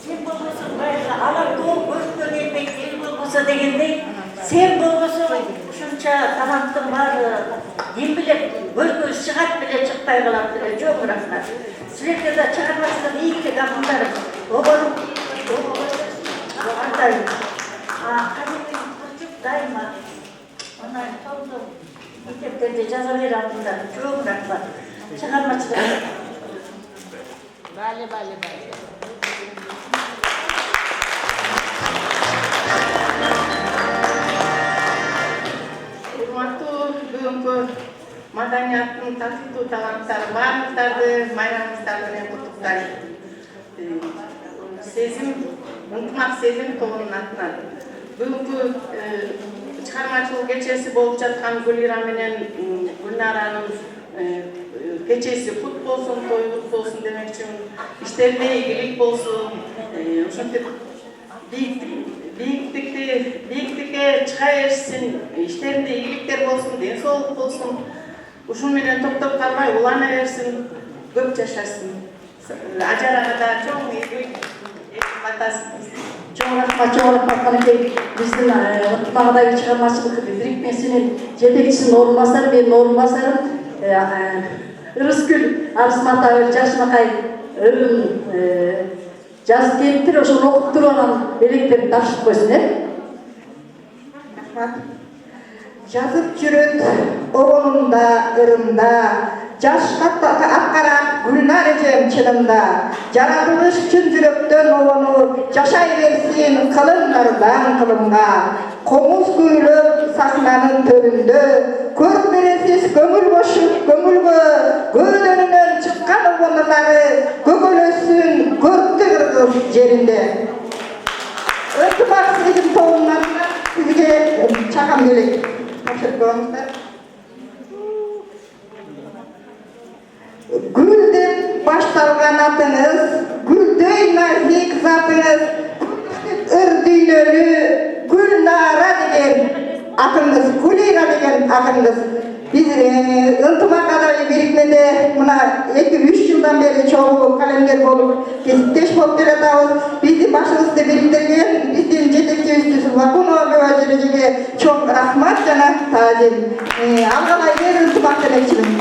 Sen bolbosun bayga alар топ көзгөн элбек эл болбосо дегендей, сен болбосо ушунча таланттын баары ким билет, көргөз чыгат беле чыкпай калат беле. Жок, рахмат. Силерге да чыгармачылык ийгилик акындар обонуп андай калемин курчуп дайыма ондай томдом мектептерде жаза бере алдыңдар. Жок, рахмат. Чыгармачылык. Бали. Урматтуу бүгүнкү маданияттын татыктуу таланттары баарыңыздарды майрамыңыздар менен куттуктайм. Ынтымак сезим тобунун атынан бүгүнкү чыгармачылык кечеси болуп жаткан Гүлира менен Гүлнаранын кечеси кут болсун, той кут болсун демекчимин. Иштерине ийгилик болсун, ошентип бийиктикке чыга берсин, иштеринде ийгиликтер болсун, ден соолук болсун. Ушун менен токтоп калбай улана берсин, көп жашасын. Ажарага да чоң ийгилик батасын. Чоң рахмат канекей. Биздин ынтымагыдагы чыгармачылык бирикмесинин жетекчисинин орунбасары, менин орунбасарым Ырыскүл Арсмат айыл жакшынакай ырын жазып келиптир, ошону окуп туруп анан электерин тапшырып койсун, рахмат. Жазып жүрөт оғонумда, ырымда, жаш аққарат гүлнар эжем чынымда. Жаратылыш чын жүрөктөн оғону, жашай берсин кылымдардан кылымга. Комуз күйлөп сахнанын төрүндө, көрүп бересиз көңүл бошуп көңүлгө, көөдөнүнөн чыккан оғонулары көгөлөсүн көрктү кыргыз жеринде. Ынтымак сезим тобунан сизге чакан келет. Gül деп башталган атыңыз, гүлдөй назик затыңыз, ыр дүйнөлү Гүлнара деген акыңыз, Гүлира деген акыңыз. Биз ынтымак адай бирикмеде мына 2-3 жылдан бери чогуу калемгер болуп, кесиптеш болуп келатабыз. Биздин башыбызды бириктирген биздин жетекчибиз Вакунова Бөбө эжеге чоң рахмат жана таазим. Алгалай бер ынтымак демекчимин.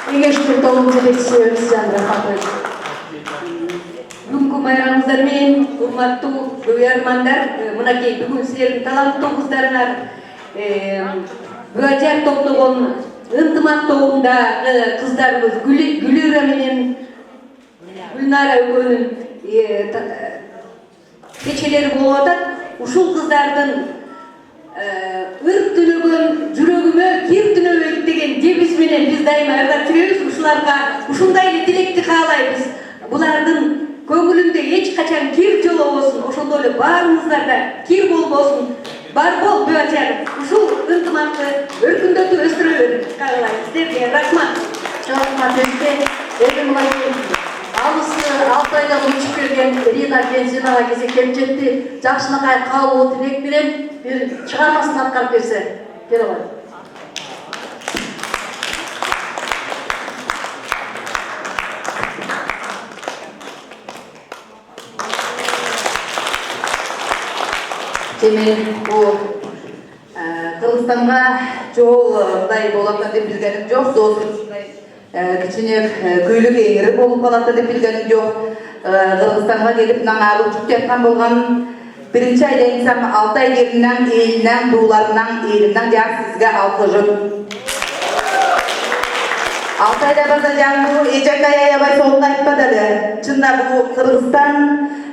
Кеңештин тобунун жетекчиси Өмүзжан Рахматович. Бүгүнкү майрамыңыздар менен урматтуу көрөрмандар, мынакей бүгүн силердин таланттуу кыздарыңар Бөжер топтогон ынтымак тобундагы кыздарыбыз Гүлира менен Гүлнара экөөнүн кечелери болуп атат. Ушул кыздардын ыр түнөгөн жүрөгүмө кир түнөбөйт деген дебиз менен биз дайыма ырдап жүрөбүз. Ушуларга ушундай эле тилекти каалайбыз. Булардын көңүлүндө эч качан кир жолобосун, ошондой эле баарыңыздарда кир болбосун. Бар бол Бөжер, ушул ынтымакты өркүндөтүп өстүрө берип каалайбыз. Силерге рахмат. Чоң рахмат сизге. Эми мына алыс Алтайда учуп келген Рина Бензинова кезек келип жетти. Жакшынакай каалоо тилек менен бир чыгармасын аткарып берсе. Келе алайын. Мен бұл Кыргызстанга жол мындай болот деп билгеним жок. Досум кичине күйлүк эңири болуп калат деп билгеним жок. Кыргызстанга келип наңа учуп жаткан болгон биринчи айлансам Алтай элинен, элинен, дууларынан, элимден жак сизге алкышым. Алтайда база жаңы эжекай аябай сонун айтпады эле. Чында бул Кыргызстан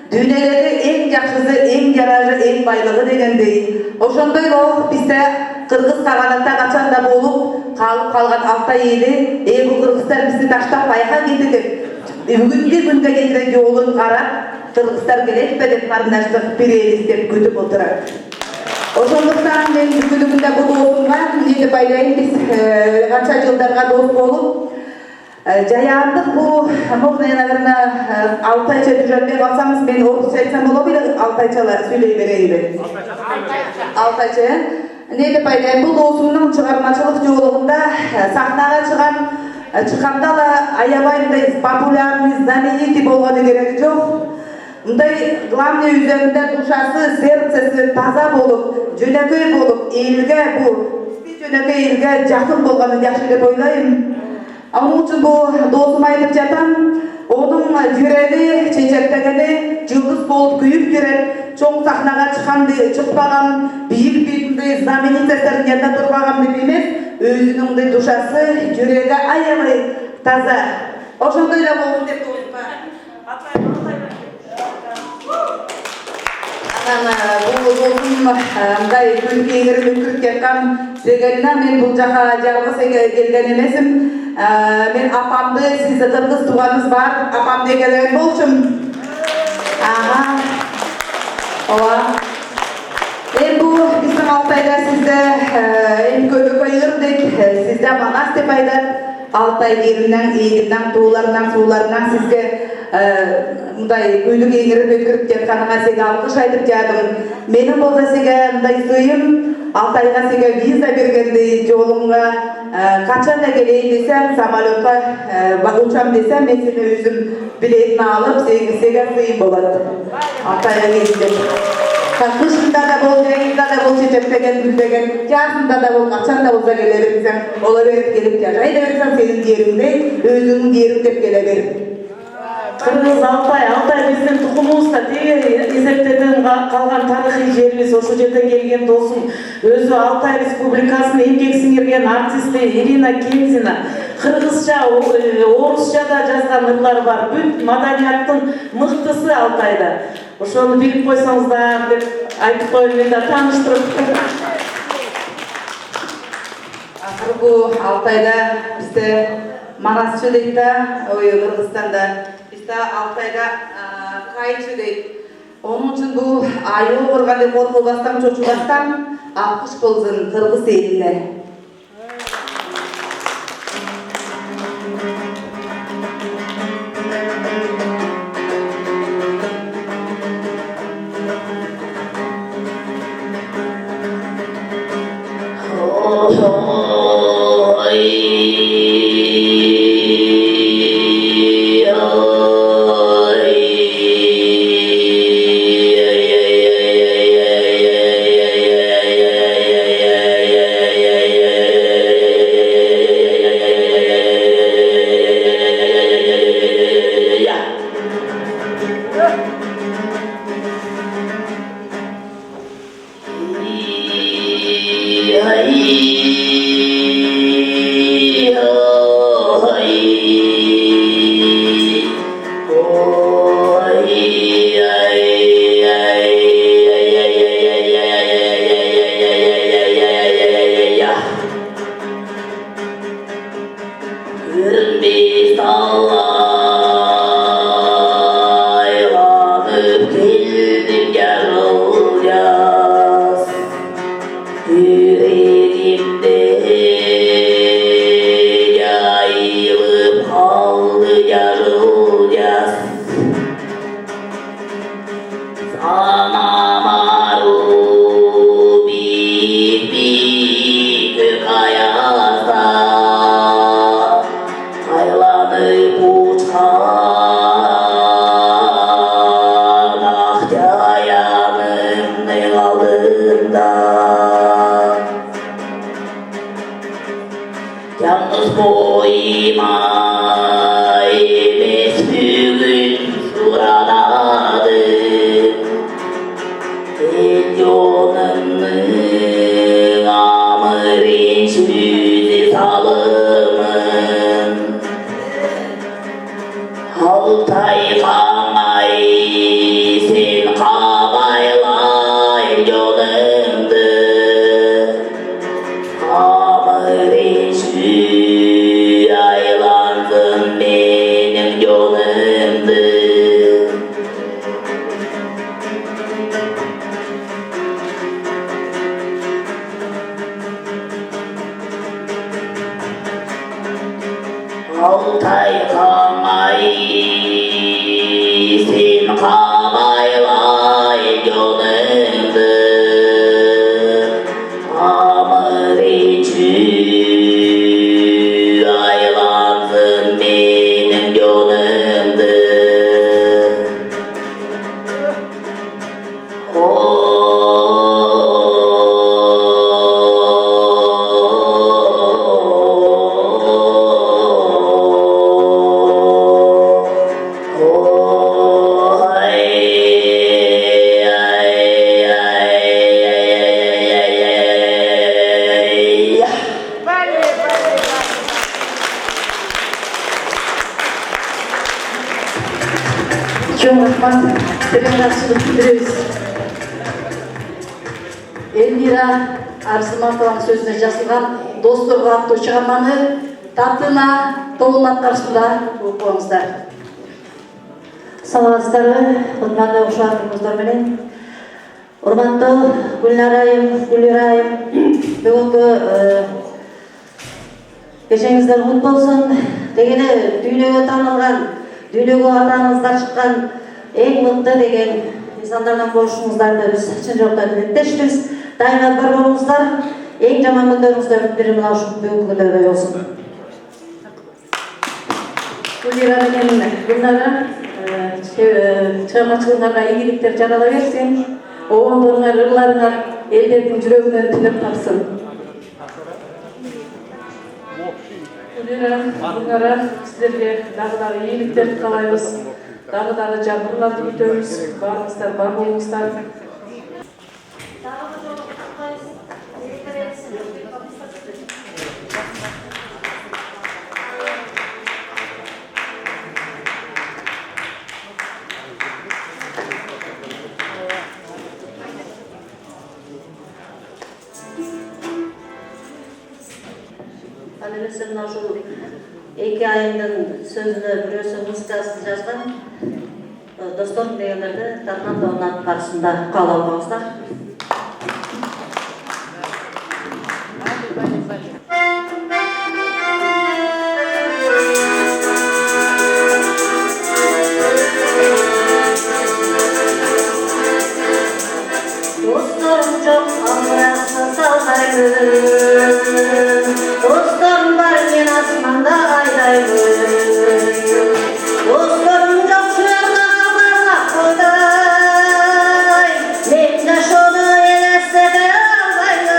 дүйнөлөрдө эң жакшысы, эң жаражы, эң байлыгы дегендей. Ошондой эле бизде кыргыз каганатта качанда болуп калып калган Алтай эли, бул кыргыздар бизди таштап байка кетти деп. Бүгүнкү күнгө келген жолун карап, кыргыздар келетпи деп карындаштык беребиз деп күтүп отурат. Ошондуктан мен бүгүнкүндө бул доосумга эмне деп ойлойм, биз канча жылдарга дос болуп жаянdık bu, наверное, Алтайча düşürtmeye kalsanız ben ordusu etsem olabilir, Алтайча söyleyivereyim. Алтайча, ne de paylayayım, bu dostumun çıkarmacılık yolunda sahnaga çıkanda da ayabayımdayız, popülerimiz, знаменитый болғаны керек жоқ. Мындай главный üzerinde duşası, сердцесі таза болып, жөнөкөй болып, elге bu, жөнөкөй elге жақын болғаны жақсы деп ойлаймын. Onun için bu dostum aytıp jatan, onun yüreği çeçektегени yıldız bolup kuyup жүрөт, çoğun sahnaga çıkpagan, büyük знаменитостьтардын yanında durbagan деп эмес, өзүнүн душасы, yüreği аябай таза. Ошондой эле болсун деп ойлойм. Бұл достум мындай күлүп эңирип өткөрүп жаткан дегенине мен бул жака жалгыз келген эмесим. Мен апамды, сизди кыргыз тууганыңыз бар, апам деген болчум. Бул биздин Алтайда сизде көбөкөй ыр дейт, сизде манас деп айтат. Алтай элинен, элимден, тууларынан, сууларынан сизге мындай күйлүк эңирип өткөрүп жатканыңа сизге алкыш айтып жатам. Менин болсо сизге мындай сыйым, Алтайга сизге виза бергендей, жолуңга качан да келейин десем, самолетка учам десем, мен сени өзүм билетин алып, сизге сыйым болот. Алтайга келип. Kışında da bol, yayında da bol çiçekten gülden, yazında da bol, kaçan da olsa gelebilirsen, ola verip gelip yaşayı da verirsen senin yerinde, özünün yerinde gelip. Кыргыз Алтай биздин тукумубузда теги эсептеден калган тарыхый жерибиз. Ошол жерден келген досум өзү Алтай Республикасынын эмгек сиңирген артисти Ирина Кензина. Кыргызча, орусча да жазган ырлары бар. Бүт маданияттын мыктысы Алтайда. Ошону билип койсоңуздар деп айтып коеюн, мен да тааныштырып. Акыркы Алтайда бизде Манасчы дейт да, Кыргызстанда. Бизде Алтайда Кайчы дейт. Onun için bu ayı organı korkulbastan, çocuğubastan alkış bolsun Kırgız elinde. Yalnız boyuma emes bugün suradadır. El yolunun amırın sözü salımın. Altay kanay sen kabayla el yolundu. Amırın sözü aylandım benim yolumdu. Altay kanay sen kabayla el yolumdu. Amırın sözü aylandım benim yolumdu. Çok rahmat, teşekkür bildiririz. Elmira Arzimatovanың sözüne жазылған досторға атты шығарманы татына толынат қаршысында оқуыңыздар. Саламатсыздарбы, урматтуу ушуңуздар менен. Урматтуу Гүлнара айым, Гүлира айым, бүгүнкү кечеңиздер кут болсун. Дегене дүйнөгө таанылган, дүйнөгө атаңыздар чыккан эң мыкты деген инсандардан болушуңуздарды биз чын жүрөктөн тилектешпиз. Дайыма бір болуңуздар, эң жаман күндөрүңүздөр бири мына ушул бүгүнкү күндөрдөй болсун. Гүлира менен Гүлнара чыгармачылыгыңарга ийгиликтер жарала берсин. Оңдоруңар, ырларыңар элдердин жүрөгүнөн түнөп тапсын. Гүлира, Гүлнара, сиздерге дагы ийгиликтерди каалайбыз. дагы жабырларды күтөбүз. Баарыңыздар бар болуңуздар. Ал эмесе мына ушул 2 айымдын сөзүнө бирөөсү музыкасын жазган досторум дегендерди таркандоо нат барысында кабыл албаңыздар. Dostlarım çok amrasına sallayın. Dostlarım var men asmanda aydayın. Dostlarım çok şuarda barmak koday. Men de şonu elestede albayın.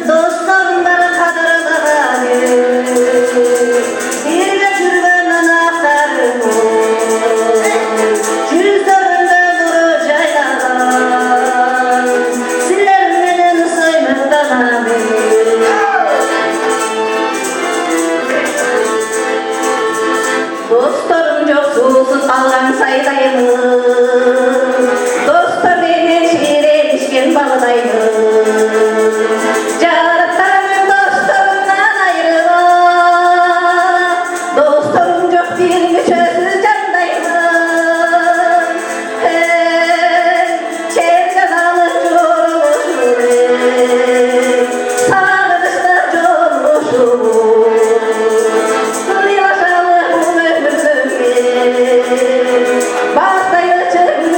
Dostlarım var kadarına bari. Birge жүргөнүн актарым. Жүздөрүндө нуру жайнаган. Силер менен сыймыктанам. Досторум жок суусуз калган сайдаймын. Достор менен ширетишкен багдаймын. Жараттарым досторумдан айрылып. Dostlarım çok bir müçözü candayım. Çevre dağlı yorulmuşum. Sağlıkta yorulmuşum. Yaşalım ömrümü. Bastayı çevrim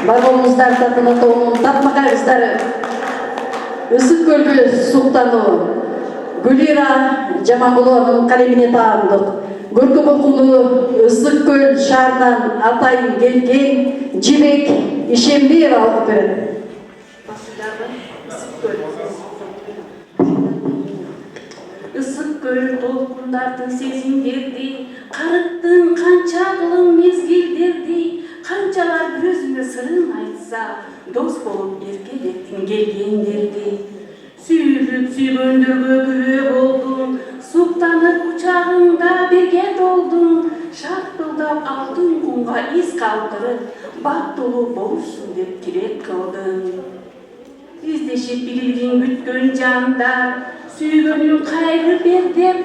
Бар болуңуздар, Таркандоо тобунун тапмакайыңыздары. Ысык көлгө суктануу. Гүлира Жамангулованын калемине таандык. Көркөм окулуу Ысык көл шаарынан атайын келген Жибек Ишембиева алып берет. Ысык көл толкундардын сезимдерди, карыттын канча кылым мезгилдерди, канчалар бір өзүнө сырын айтса, дос болуп эркелеттин келгендерди. Сүйүлүп сүйгөндөргө күбө болдум, суктанып кучагыңда бирге толдум, шартылдап алтын кумга из калтырып, баттулуу болушсун деп тилек кылдым. Издешип билилгин күткөн жандар, сүйгөнүн кайры бер деп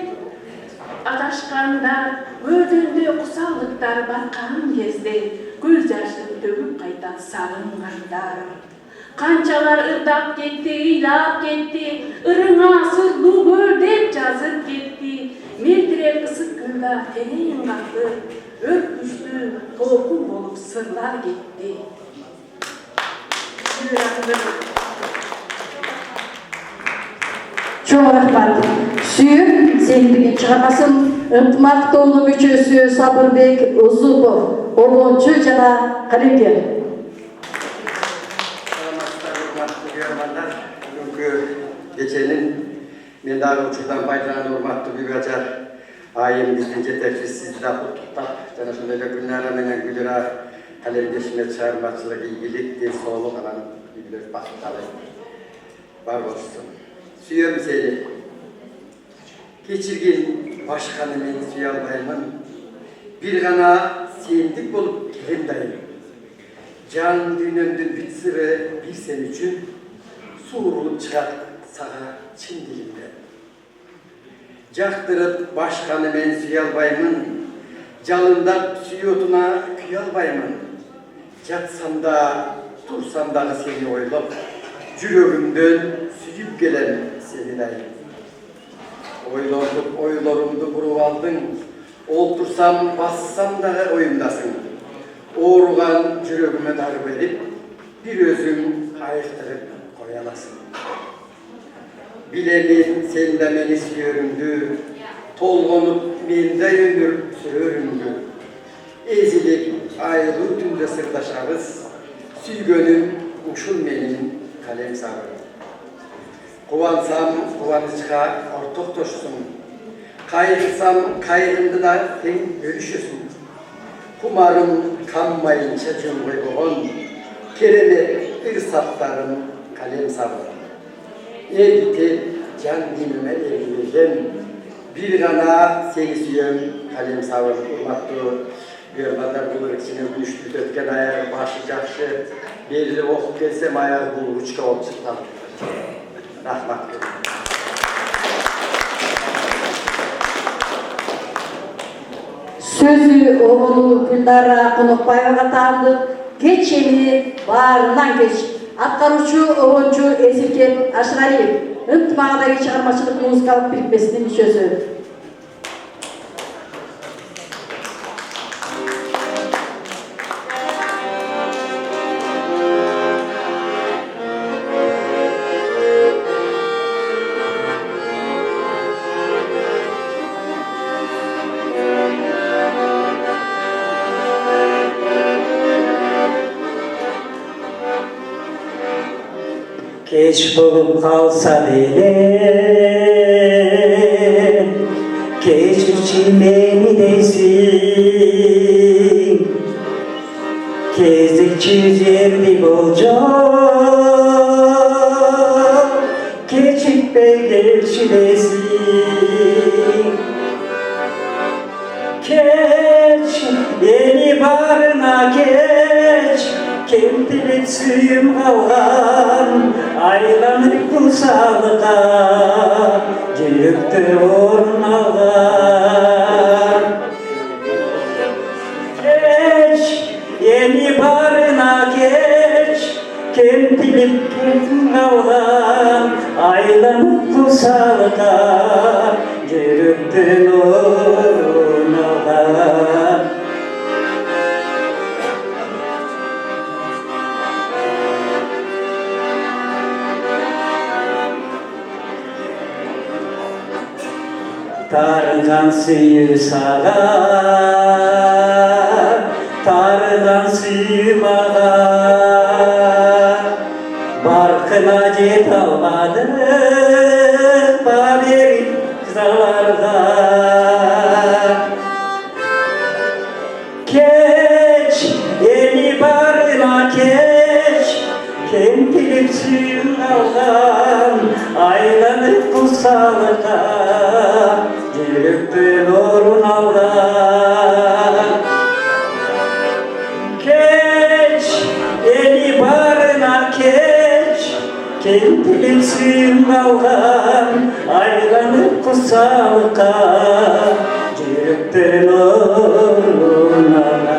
адашкандар, өдүндө кусалдыктар баркан кезде көз жашын төгүп кайта сагынгандар. Канчалар ырдап кетти, ыйлап кетти, ырыңа сырдуу көл деп жазып кетти. Meldirek ısık kırda teneyin kaldı, örtmüştü tohum olup sırlar gitti. Çok rahmat. Suyun zengin çıkarmasın. Intmak dolu müçösü Sabırbek Uzupov, Obonçu jana kalemger. Bugünkü gecenin men dagı uçurdan faydalanıp urmatlı bir açar. Ayım bizden yetersiz sizde tutup jana şunday günlere menen gülüra kalemgeşime çağırmaçılık ilgilik de soğuluk alan bilgiler baktalı var olsun. Suyum seni. Geçirgin başkanı men suyalbayımın bir gana sendik bolup gelin dayım. Can düğünümdün bitsi ve bir sen üçün suurulup çıkar sağa çin dilimde. Jaktırıp başkanı men suyalbayımın, jalındap suyotuna kuyalbayımın. Jatsam da, tursam da seni oylap, jürögümdön süyüp gelen seni dayım. Oylarımdı burup aldın, oltursam, bassam da oyundasın. Oğrugan jürögüme darı verip, bir özüm ayıktırıp koyalasın. Bilemin sen de meni sürümdü, tolgonup mende ömür sürörümdü. Ezilip ayrılık tümde sırdaşarız, süygönüm uşul menin kalem sarı. Kuvansam kuvanıçka ortak toşsun, kaygısam kaygındı da sen görüşürsün. Kumarım kanmayınca cümle boğun, keremet ırsatlarım kalem sarı. Ergitip can dinime ergileceğim, bir gana seni süyem kalem sarı. Urmatlı görmadar bulur içine güçlü dötken ayar başı jakşı, belli okup gelsem ayar bulur uçka olup çıktan. Rahmat. Sözü oğlu Güldara Konukbayeva'ga taandı. Geçeni barından geç. Atkarucu Obonçu Ezilken Aşgaliyev. Intımağdagi çıkarmacılık muzikalık birikmesinin sözü. Keç bulup kalsa bile, keç için beni desin. Kezdik çizerdi bolca, keçip be geçilesin. Keç, yeni barına keç, kemtilip suyum kalgan, aylanıp kumsallığa, cülüktü orun algan. Keç, yeni barına keç, kemtilip suyum kalgan, aylanıp kumsallığa, cülüktü orun algan. Tarıdan suyu sağa, tarıdan suyu bağa, barkına jet almadı baberi zalarda. Keç, yeni barına keç, kemtilip suyun aldan, aylanıp kutsallığa, cülüktü orun aldan. Keç, yeni barına keç, kemtilip suyun aldan, aylanıp kutsallığa, cülüktü orun aldan.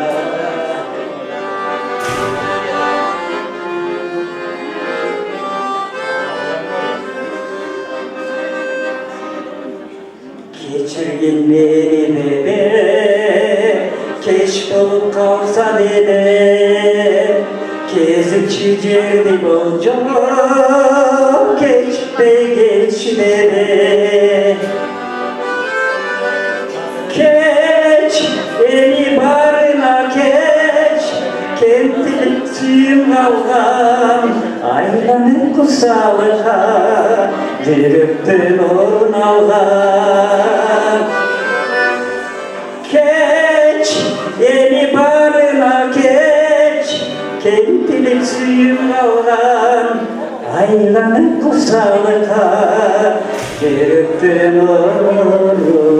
Geçirgin meni dede keç bolup kalsa dede kezikçi cerdi bolca keç de geç dede keç eni barına keç kentlik suyum kalkan aylanıp kusalığa Deripten orun algan Keç eni barına keç kentlik suyum kalkan aylanıp kusalığa Deripten orun